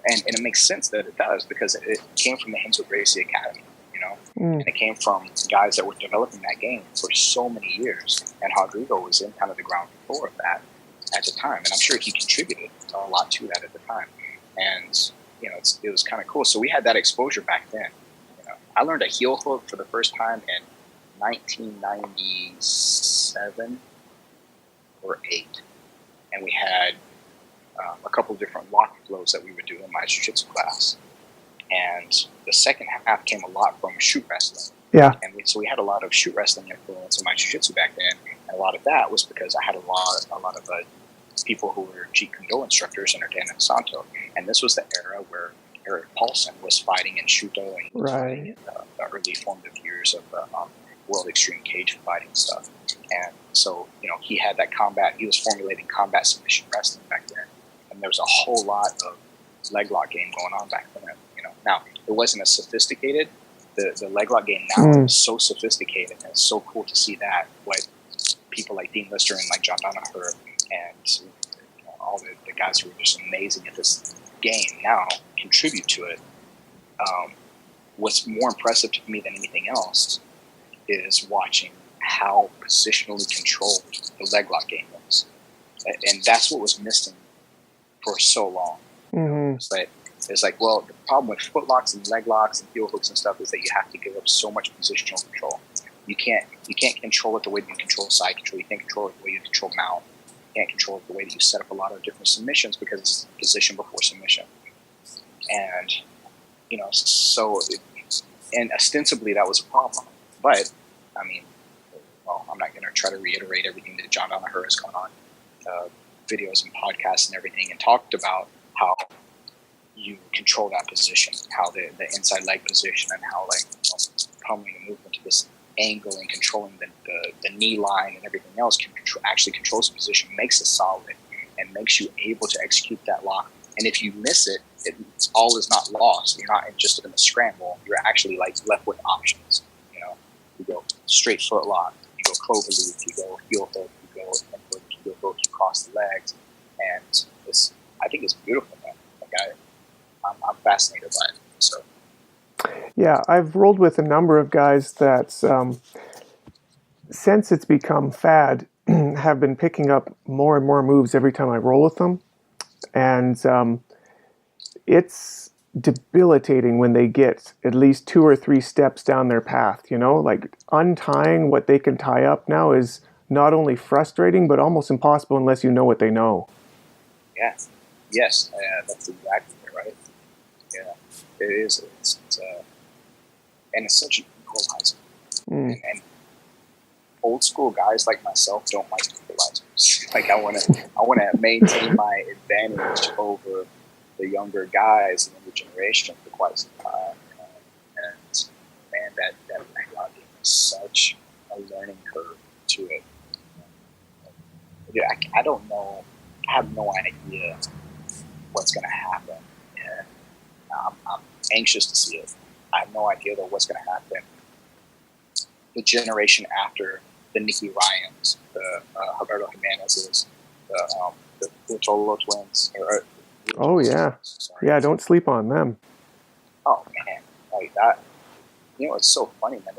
and it makes sense that it does because it came from the Renzo Gracie Academy, you know, and it came from guys that were developing that game for so many years, and Rodrigo was in kind of the ground floor of that at the time, and I'm sure he contributed a lot to that at the time, and you know, it was kind of cool. So we had that exposure back then. You know, I learned a heel hook for the first time in 1997 or 8, and we had a couple of different lock flows that we would do in my jiu-jitsu class. And the second half came a lot from shoot wrestling. Yeah. And so we had a lot of shoot wrestling influence in my jiu-jitsu back then, and a lot of that was because I had a lot of people who were Jeet Kune Do instructors under Dan and Santo, and this was the era where Eric Paulson was fighting in Shuto, and he was fighting in the early formative years of the World Extreme Cage fighting stuff. And so, you know, he had that combat. He was formulating combat submission wrestling back then, and there was a whole lot of leg lock game going on back then. You know, now it wasn't as sophisticated. The leg lock game now is so sophisticated, and it's so cool to see that. What people like Dean Lister and like John Danaher and all the guys who are just amazing at this game now contribute to it. What's more impressive to me than anything else is watching how positionally controlled the leg lock game is. And that's what was missing for so long. Mm-hmm. It's like, well, the problem with foot locks and leg locks and heel hooks and stuff is that you have to give up so much positional control. You can't control it the way that you control side control. You can't control it the way you control mount. You can't control it the way that you set up a lot of different submissions because it's position before submission. And and ostensibly that was a problem. But I mean, well, I'm not going to try to reiterate everything that John Danaher has gone on videos and podcasts and everything, and talked about how you control that position, how the inside leg position, and how pummeling the movement to this angle and controlling the knee line and everything else actually controls the position, makes it solid, and makes you able to execute that lock. And if you miss it, all is not lost. You're not just in a scramble. You're actually left with options. You go straight foot lock, you go clover leaf, you go heel hook, you go inward, you go you cross the legs, and I think it's beautiful, man. I'm fascinated by it. So. Yeah, I've rolled with a number of guys that, since it's become fad, have been picking up more and more moves every time I roll with them. And it's debilitating when they get at least 2 or 3 steps down their path, like untying what they can tie up now is not only frustrating, but almost impossible unless you know what they know. Yeah. Yes. That's exactly right. Yeah. It is. And it's such an equalizer. And old school guys like myself don't like equalizers. I want to maintain my advantage over the younger guys and the generation for quite some time. And man, that backlog game is such a learning curve to it. I don't know. I have no idea what's going to happen. And I'm anxious to see it. I have no idea though what's going to happen. The generation after the Nicky Ryans, the Roberto Jimenez's, the Portolo twins. Oh yeah, sorry. Yeah. Don't sleep on them. Oh man, like that. It's so funny, man.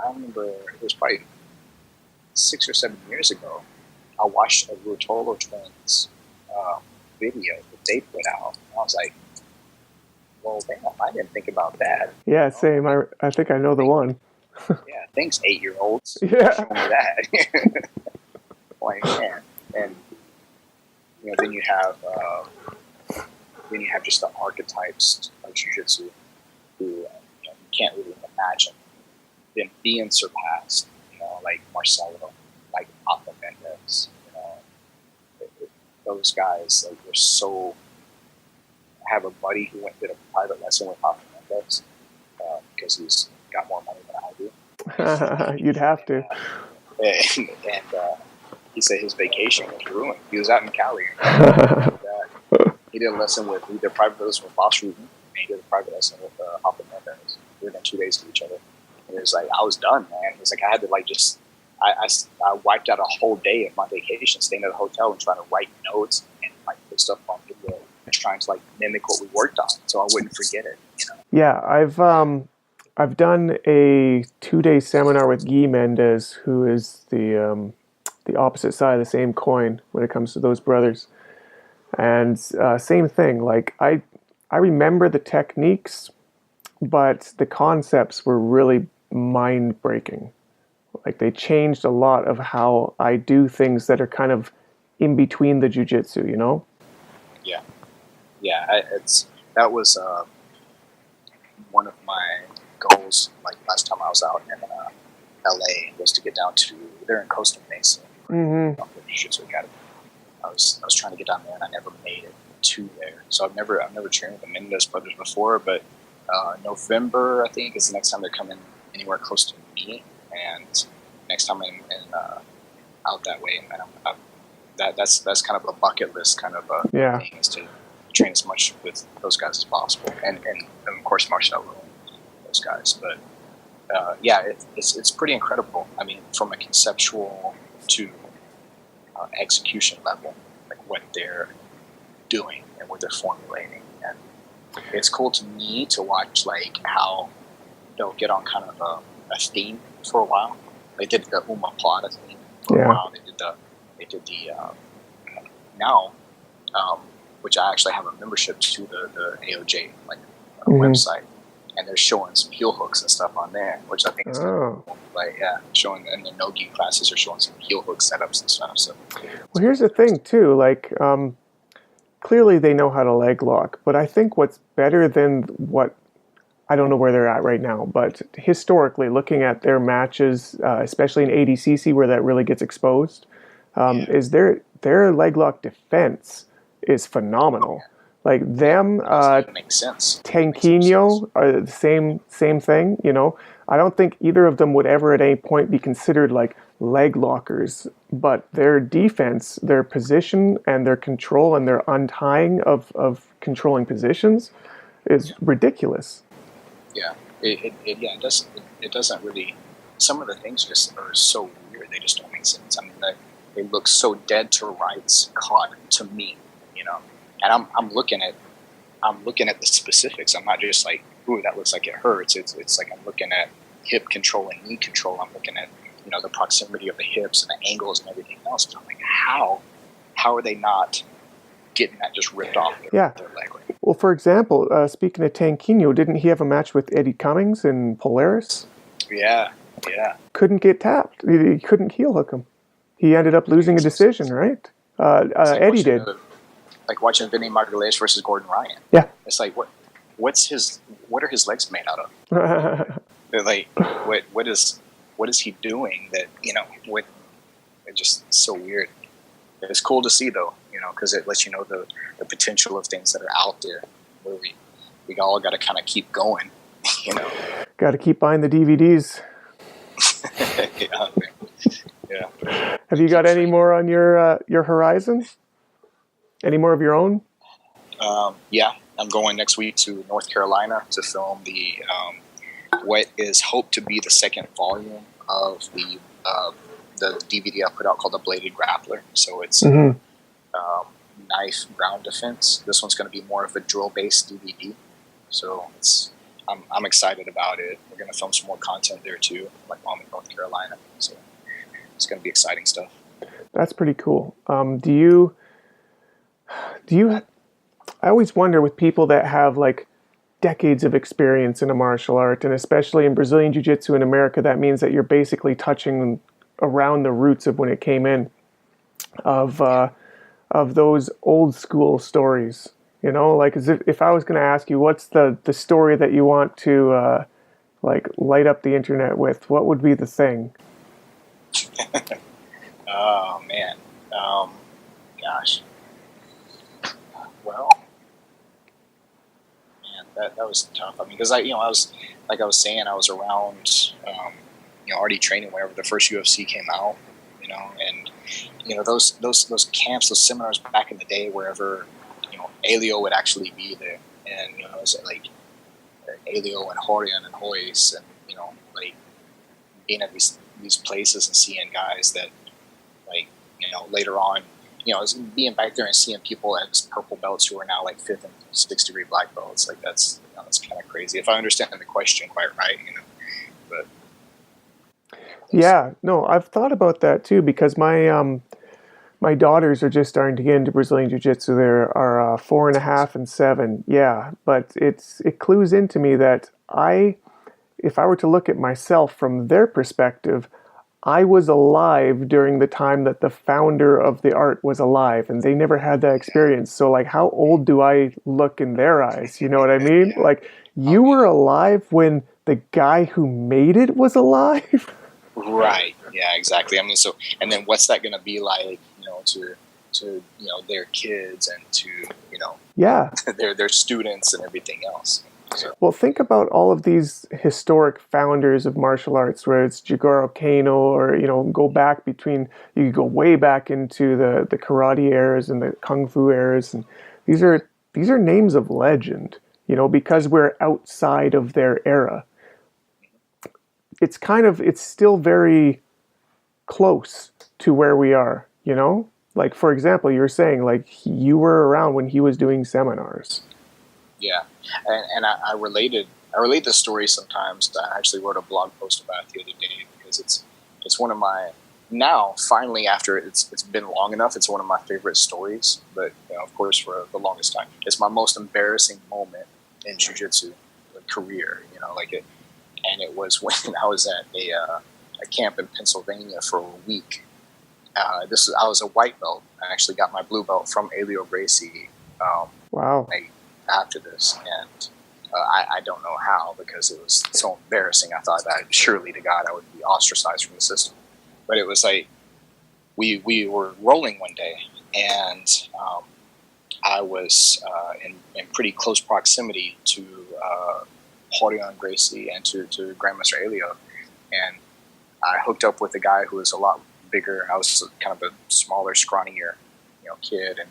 I remember it was probably 6 or 7 years ago. I watched a Rotolo twins video that they put out. And I was like, well, damn, I didn't think about that. Yeah, same. I think I know the one. Yeah, thanks, 8-year-olds. Yeah. Show me that. Like, man. And, then you have just the archetypes of jiu-jitsu who you can't really imagine them being surpassed, like Marcelo, like Papa Mendes, those guys, were so. I have a buddy who did a private lesson with Papa Mendes because he's got more money than I do. You'd have to. And he said his vacation was ruined. He was out in Cali. He did a lesson he did a private lesson with Boss Rubin. He did a private lesson with Papa Mendes. Within 2 days of each other. And it was like, I was done, man. It was like I had to I wiped out a whole day of my vacation, staying at a hotel and trying to write notes and put stuff on video, and trying to mimic what we worked on, so I wouldn't forget it. Yeah, I've done a 2-day seminar with Guy Mendez, who is the opposite side of the same coin when it comes to those brothers. And same thing. I remember the techniques, but the concepts were really mind-breaking. They changed a lot of how I do things that are kind of in between the jiu-jitsu, Yeah. Yeah, that was one of my goals, last time I was out in LA, was to get down to, they're in Costa Mesa, the Jiu-Jitsu Academy. I was trying to get down there and I never made it to there. So I've never trained with the Mendes brothers before, but November, I think, is the next time they're coming anywhere close to me. And next time I'm out that way, and that's kind of a bucket list kind of thing, is to train as much with those guys as possible, and of course Marcelo and those guys. But it's pretty incredible. I mean, from a conceptual to execution level, what they're doing and what they're formulating, and it's cool to me to watch how they'll get on kind of a theme for a while. They did the Uma Plata theme for a while. They did the the now, which I actually have a membership to the AOJ website, and they're showing some heel hooks and stuff on there, which I think is cool. Like showing in the no-gi classes are showing some heel hook setups and stuff. So, well, here's the thing too. Like, clearly they know how to leg lock, but I think what's better than what I don't know where they're at right now, but historically, looking at their matches, especially in ADCC where that really gets exposed, is their leg lock defense is phenomenal. Like them, makes sense. Tanquinho are the same thing. You know, I don't think either of them would ever at any point be considered like leg lockers, but their defense, their position, and their control and their untying of controlling positions is ridiculous. Yeah, it doesn't really. Some of the things just are so weird. They just don't make sense. I mean, they look so dead to rights caught to me, you know. And I'm looking at the specifics. I'm not just like, ooh, that looks like it hurts. It's like I'm looking at hip control and knee control. I'm looking at, you know, the proximity of the hips and the angles and everything else. But I'm like, how are they not getting that just ripped off their leg? Well, for example, speaking of Tanquinho, didn't he have a match with Eddie Cummings in Polaris? Yeah. Couldn't get tapped. He couldn't heel hook him. He ended up losing a decision, right? Eddie did. Like watching Vinny Margulies versus Gordon Ryan. Yeah. It's like, what are his legs made out of? Like, what is he doing that, you know, it's just so weird. It's cool to see though, you know, because it lets you know the potential of things that are out there where we all got to kind of keep going, you know. Got to keep buying the DVDs. Yeah. Have you got any more on your horizon? Any more of your own? Yeah, I'm going next week to North Carolina to film the what is hoped to be the second volume of the DVD I put out called The Bladed Grappler. So it's knife ground defense. This one's going to be more of a drill-based DVD. So I'm excited about it. We're going to film some more content there too, like mom in North Carolina. So it's going to be exciting stuff. That's pretty cool. Do you? I always wonder with people that have like decades of experience in a martial art, and especially in Brazilian Jiu-Jitsu in America, that means that you're basically touching around the roots of when it came in, of those old school stories. You know, like as if I was going to ask you, what's the story that you want to like light up the internet with? What would be the thing? Oh man, gosh. Well, man, that was tough. I mean, because I was saying, I was around, already training whenever the first UFC came out, you know, and you know those camps, those seminars back in the day, wherever Elio would actually be there, and it was like Elio and Horian and Hoyce, and like being at these places and seeing guys that later on. Being back there and seeing people as purple belts who are now like 5th and 6th degree black belts, like that's kind of crazy. If I understand the question quite right, but yeah, no, I've thought about that too because my daughters are just starting to get into Brazilian Jiu-Jitsu. There are 4.5 and 7, yeah, but it clues into me that if I were to look at myself from their perspective, I was alive during the time that the founder of the art was alive, and they never had that experience. So, like, how old do I look in their eyes? You know what I mean? Like, you were alive when the guy who made it was alive? Right. Yeah, exactly. I mean, so, and then what's that going to be like, to their kids and to, yeah, their students and everything else. So. Well, think about all of these historic founders of martial arts, where it's Jigoro Kano, or you could go way back into the karate eras and the kung fu eras, and these are names of legend, because we're outside of their era. It's still very close to where we are, Like, for example, you were saying, like, you were around when he was doing seminars. Yeah, and I relate the story sometimes. I actually wrote a blog post about it the other day because it's one of my now, finally, after it's been long enough, it's one of my favorite stories. But of course, for the longest time, it's my most embarrassing moment in jiu-jitsu career. And it was when I was at a camp in Pennsylvania for a week. I was a white belt. I actually got my blue belt from Eli Gracie. Wow. After this, and I don't know how, because it was so embarrassing. I thought that surely to God I would be ostracized from the system. But it was like we were rolling one day, and I was in pretty close proximity to Jordan Gracie and to Grandmaster Elio, and I hooked up with a guy who was a lot bigger. I was kind of a smaller, scrawnier, kid, and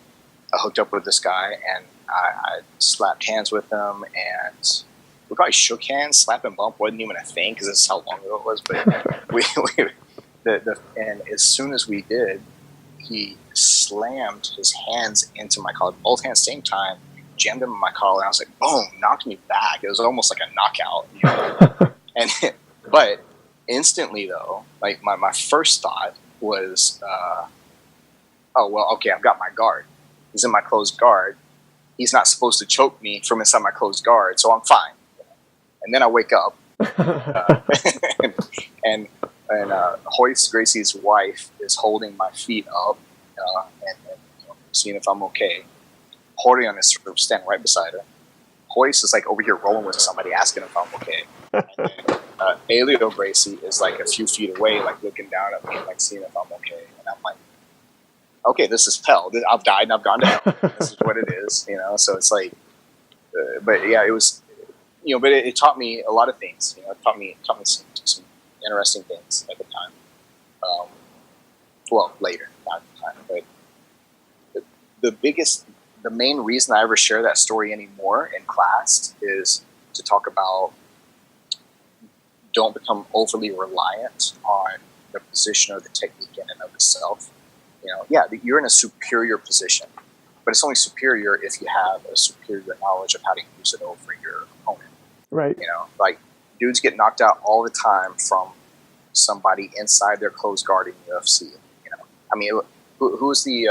I hooked up with this guy, and I slapped hands with him, and we probably shook hands. Slap and bump wasn't even a thing because this is how long ago it was. But and as soon as we did, he slammed his hands into my collar, both hands same time, jammed them in my collar, and I was like, boom, knocked me back. It was almost like a knockout. And but instantly though, like my first thought was, oh well, okay, I've got my guard. He's in my closed guard. He's not supposed to choke me from inside my closed guard, so I'm fine. And then I wake up, and Hoyce Gracie's wife is holding my feet up and seeing if I'm okay. Jordan is sort of standing right beside her. Hoyce is like over here rolling with somebody, asking if I'm okay. And then Elio Gracie is like a few feet away, like looking down at me, like seeing if I'm okay. And I'm like, okay, this is hell. I've died and I've gone to hell. This is what it is, So it's like, but yeah, it was, but it taught me a lot of things. It taught me some interesting things at the time. Well, later, not at the time. But the main reason I ever share that story anymore in class is to talk about don't become overly reliant on the position or the technique in and of itself. You're in a superior position, but it's only superior if you have a superior knowledge of how to use it over your opponent. Right. Like dudes get knocked out all the time from somebody inside their closed guard in UFC. I mean, who's the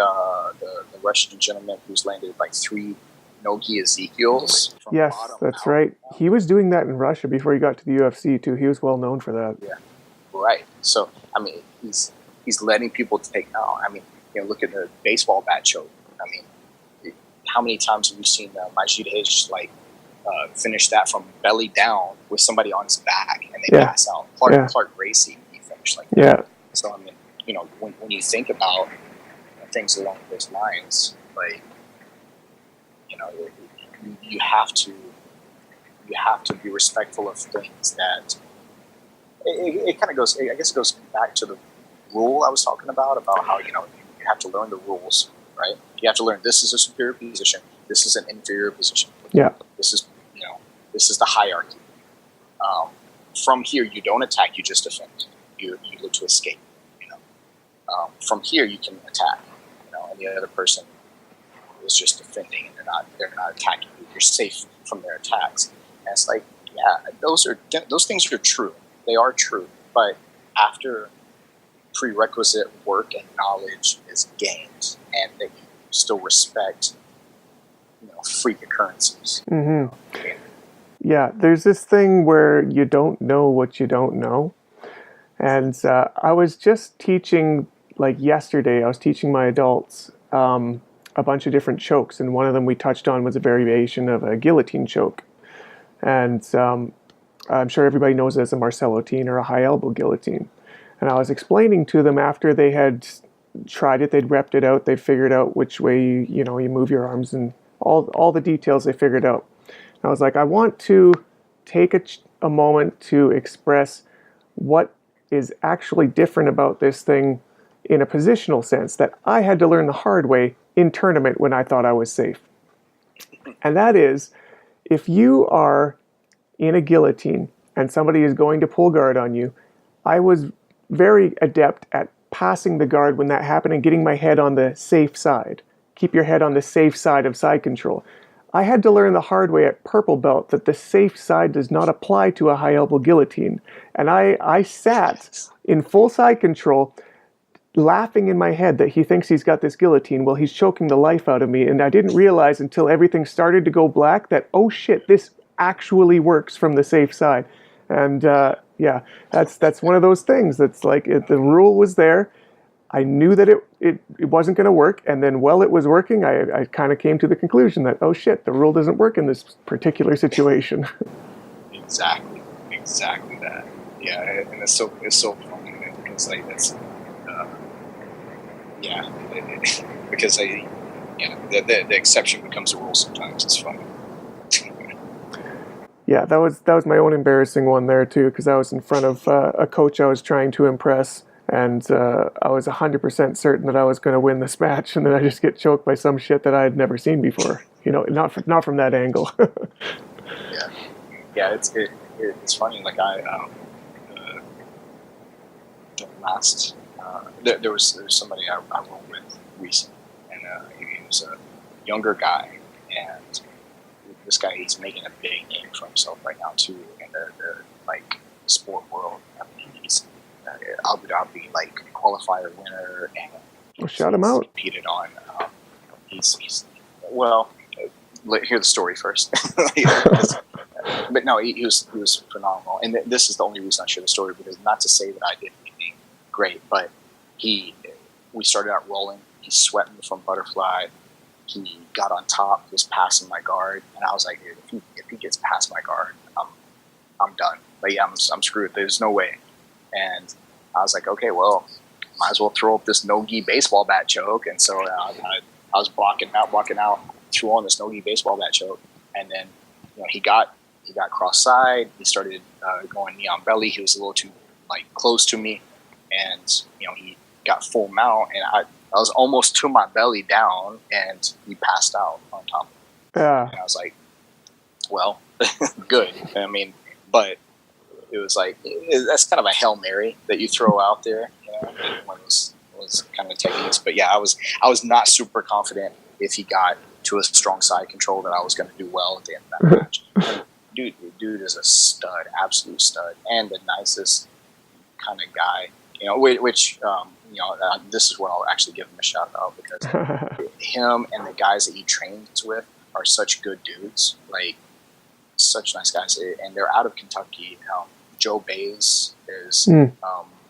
Russian gentleman who's landed like 3 Nogi Ezekiels? Yes, that's right. He was doing that in Russia before he got to the UFC too. He was well known for that. Yeah, right. So I mean, he's letting people take out. I mean, look at the baseball bat choke. I mean, how many times have you seen Majid Hedge finish that from belly down with somebody on his back and they pass out? Clark Gracie, he finished like that. Yeah. So I mean, when you think about things along those lines, like you have to be respectful of things that it kind of goes. I guess it goes back to the rule I was talking about how you have to learn the rules, right? You have to learn this is a superior position, this is an inferior position. Yeah. This is the hierarchy. From here, you don't attack, you just defend. You look to escape. From here, you can attack. And the other person is just defending, and they're not attacking you. You're safe from their attacks. And it's like, yeah, those things are true. They are true, but after prerequisite work and knowledge is gained, and that you still respect, freak occurrences. Mm-hmm. Yeah, there's this thing where you don't know what you don't know. And I was just teaching, like yesterday, I was teaching my adults a bunch of different chokes, and one of them we touched on was a variation of a guillotine choke. And I'm sure everybody knows it as a Marcellotine or a high elbow guillotine. And I was explaining to them after they had tried it, they'd repped it out, they'd figured out which way you move your arms and all the details they figured out. And I was like, I want to take a moment to express what is actually different about this thing in a positional sense that I had to learn the hard way in tournament when I thought I was safe. And that is, if you are in a guillotine and somebody is going to pull guard on you, I was very adept at passing the guard when that happened and getting my head on the safe side. Keep your head on the safe side of side control. I had to learn the hard way at purple belt that the safe side does not apply to a high elbow guillotine. And I sat in full side control laughing in my head that he thinks he's got this guillotine. Well, he's choking the life out of me. And I didn't realize until everything started to go black that, oh shit, this actually works from the safe side. And yeah, that's one of those things that's like the rule was there. I knew that it wasn't going to work. And then while it was working, I kind of came to the conclusion that, oh shit, the rule doesn't work in this particular situation. Exactly that. Yeah, and it's so funny, man, because like that's yeah, because the exception becomes the rule sometimes. It's funny. Yeah, that was my own embarrassing one there too, because I was in front of a coach I was trying to impress, and I was 100% certain that I was going to win this match, and then I just get choked by some shit that I had never seen before. Not from that angle. Yeah. It's funny. Like the last there was somebody I rolled with recently, and he was a younger guy, and this guy, he's making a big name for himself right now too in the like sport world. I mean, he's Abu Dhabi like qualifier winner, and Well, shout him out. Competed on. He's well. Hear the story first. But no, he was phenomenal, and this is the only reason I share the story, because not to say that I did anything great, but we started out rolling. He's sweating from butterfly. He got on top, was passing my guard, and I was like, dude, if he gets past my guard, I'm done. Like, I'm screwed. There's no way. And I was like, okay, well, might as well throw up this no-gi baseball bat choke. And so I was blocking out, threw on this no-gi baseball bat choke, and then he got cross-side. He started going knee on belly. He was a little too close to me, and he got full mount, and I was almost to my belly down, and he passed out on top of me. Yeah. And I was like, well, good. I mean, but it was like, that's kind of a Hail Mary that you throw out there, one of those kind of techniques. But yeah, I was not super confident if he got to a strong side control that I was going to do well at the end of that match. And dude is a stud, absolute stud, and the nicest kind of guy, which this is where I'll actually give him a shout out, because him and the guys that he trains with are such good dudes, like such nice guys, and they're out of Kentucky. Joe Bays is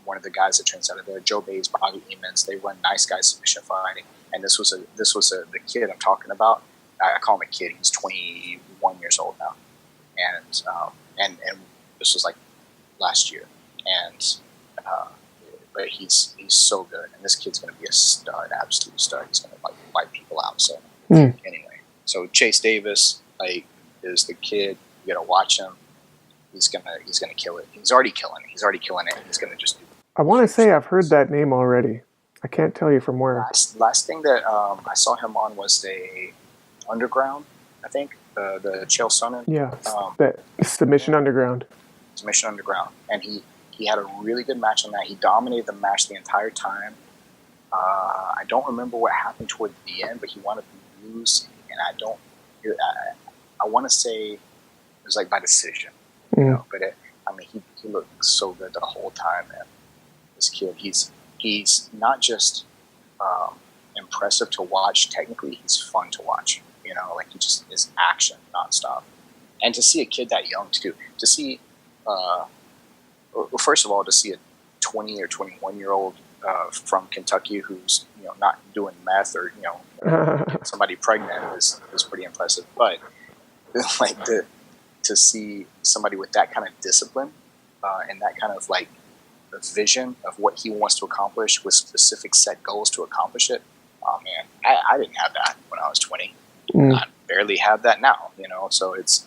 one of the guys that trains out of there. Joe Bays, Bobby Emons, they run Nice Guys Submission Fighting, and this was the kid I'm talking about. I call him a kid. He's 21 years old now, and this was like last year, and but he's so good, and this kid's going to be a stud, absolute stud. He's going to wipe people out. So anyway, so Chase Davis is the kid. You got to watch him. He's gonna kill it. He's already killing it. He's gonna just do it. I want to say I've heard that name already. I can't tell you from where. Last thing that I saw him on was the Underground, I think, the Chael Sonnen. Yeah, the Submission Underground. Submission Underground, and he had a really good match on that. He dominated the match the entire time. I don't remember what happened toward the end, but he wanted to lose, and I want to say it was by decision. But he looked so good the whole time, man. This kid, he's not just impressive to watch technically, he's fun to watch. He just is action nonstop. And to see a kid that young too, to see, first of all, to see a 20 or 21-year-old from Kentucky who's not doing meth or get somebody pregnant is pretty impressive. But to see somebody with that kind of discipline and that kind of vision of what he wants to accomplish with specific set goals to accomplish it. Oh man, I didn't have that when I was 20. I barely have that now, so it's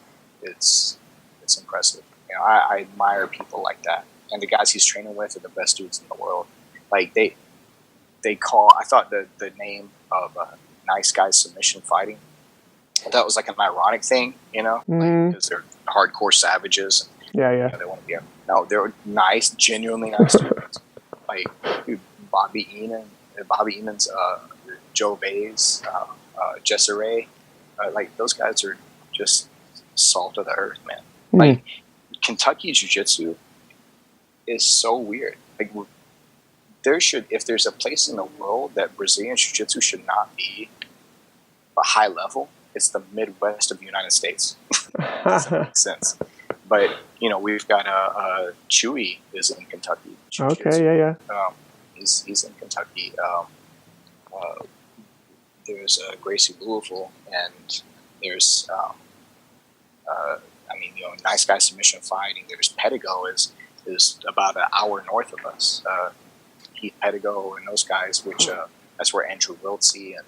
impressive. I admire people like that. And the guys he's training with are the best dudes in the world. They call, I thought the name of Nice Guys Submission Fighting, that was an ironic thing, because they're hardcore savages. And, yeah. They want to be. No, they're nice, genuinely nice dudes. Dude, Bobby Emons, Joe Bays, Jessere, those guys are just salt of the earth, man. Kentucky Jiu-Jitsu is so weird. if there's a place in the world that Brazilian Jiu-Jitsu should not be a high level, it's the Midwest of the United States. It doesn't make sense. But we've got Chewy is in Kentucky. Jiu-Jitsu. Okay, yeah. He's in Kentucky. There's Gracie Louisville, and there's Nice Guy Submission Fighting. There's Pedigo is about an hour north of us. Keith Pedigo and those guys, which that's where Andrew Wiltsey and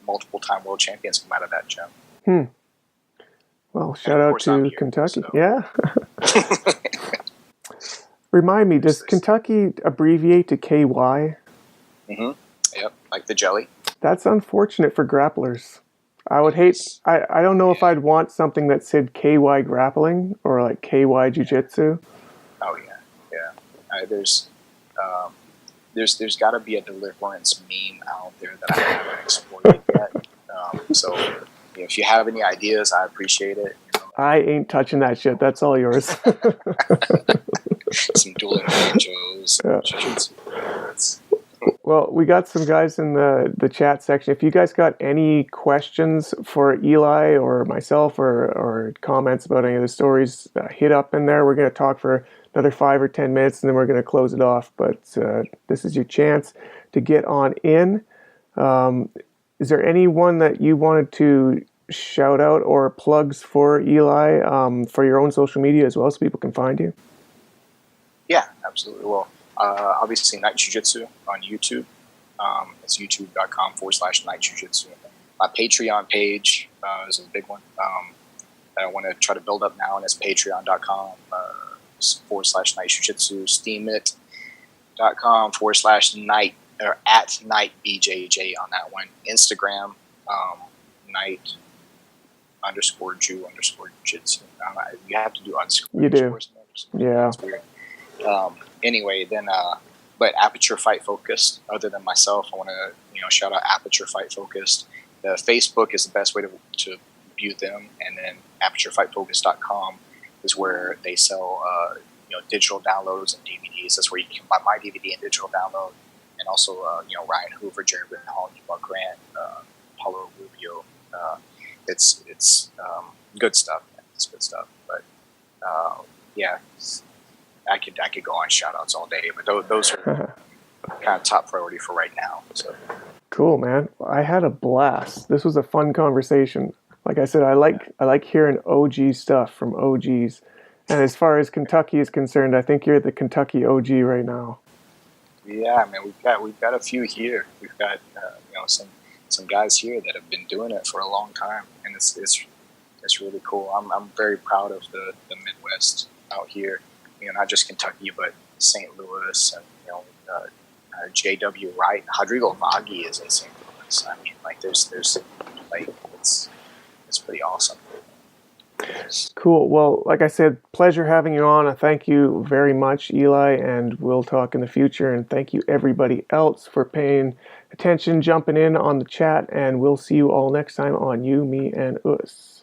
multiple-time world champions come out of that gym. Well, shout out to Kentucky. So. Yeah. Remind me, does Kentucky abbreviate to KY? Mm-hmm. Yep, like the jelly. That's unfortunate for grapplers. I would hate. I don't know if I'd want something that said KY grappling or like KY jiu-jitsu. Oh yeah. There's got to be a Deliverance meme out there that I haven't explored yet. So if you have any ideas, I appreciate it. I ain't touching that shit. That's all yours. Some dueling banjos. Yeah. Well, we got some guys in the chat section. If you guys got any questions for Eli or myself or comments about any of the stories, hit up in there. We're going to talk for another 5 or 10 minutes, and then we're going to close it off. But this is your chance to get on in. Is there anyone that you wanted to shout out or plugs for Eli for your own social media as well, so people can find you? Yeah, absolutely. Well, obviously Knight Jiu-Jitsu on YouTube. It's youtube.com/Knight Jiu-Jitsu. My Patreon page is a big one that I want to try to build up now, and it's patreon.com/Knight Jiu-Jitsu. Steemit.com/Knight or @Knight BJJ on that one. Instagram, Knight _Jew_Jitsu. You have to do underscore. You do. Yeah. It's weird. Anyway, then, but Aperture Fight Focused. Other than myself, I want to shout out Aperture Fight Focused. The Facebook is the best way to view them, and then ApertureFightFocused.com is where they sell digital downloads and DVDs. That's where you can buy my DVD and digital download, and also Ryan Hoover, Jerry Rittenhall, Buck Grant, Paulo Rubio. It's good stuff. Man. It's good stuff, but yeah. I could go on shout outs all day, but those are kind of top priority for right now. So cool, man. I had a blast. This was a fun conversation. Like I said, I like hearing OG stuff from OGs. And as far as Kentucky is concerned, I think you're the Kentucky OG right now. Yeah, man, we've got a few here. We've got some guys here that have been doing it for a long time, and it's really cool. I'm very proud of the Midwest out here. Not just Kentucky, but St. Louis, and J.W. Wright, Rodrigo Vaghi is in St. Louis. I mean, there's it's pretty awesome. Cool. Well, like I said, pleasure having you on. Thank you very much, Eli, and we'll talk in the future. And thank you everybody else for paying attention, jumping in on the chat, and we'll see you all next time on You, Me, and Us.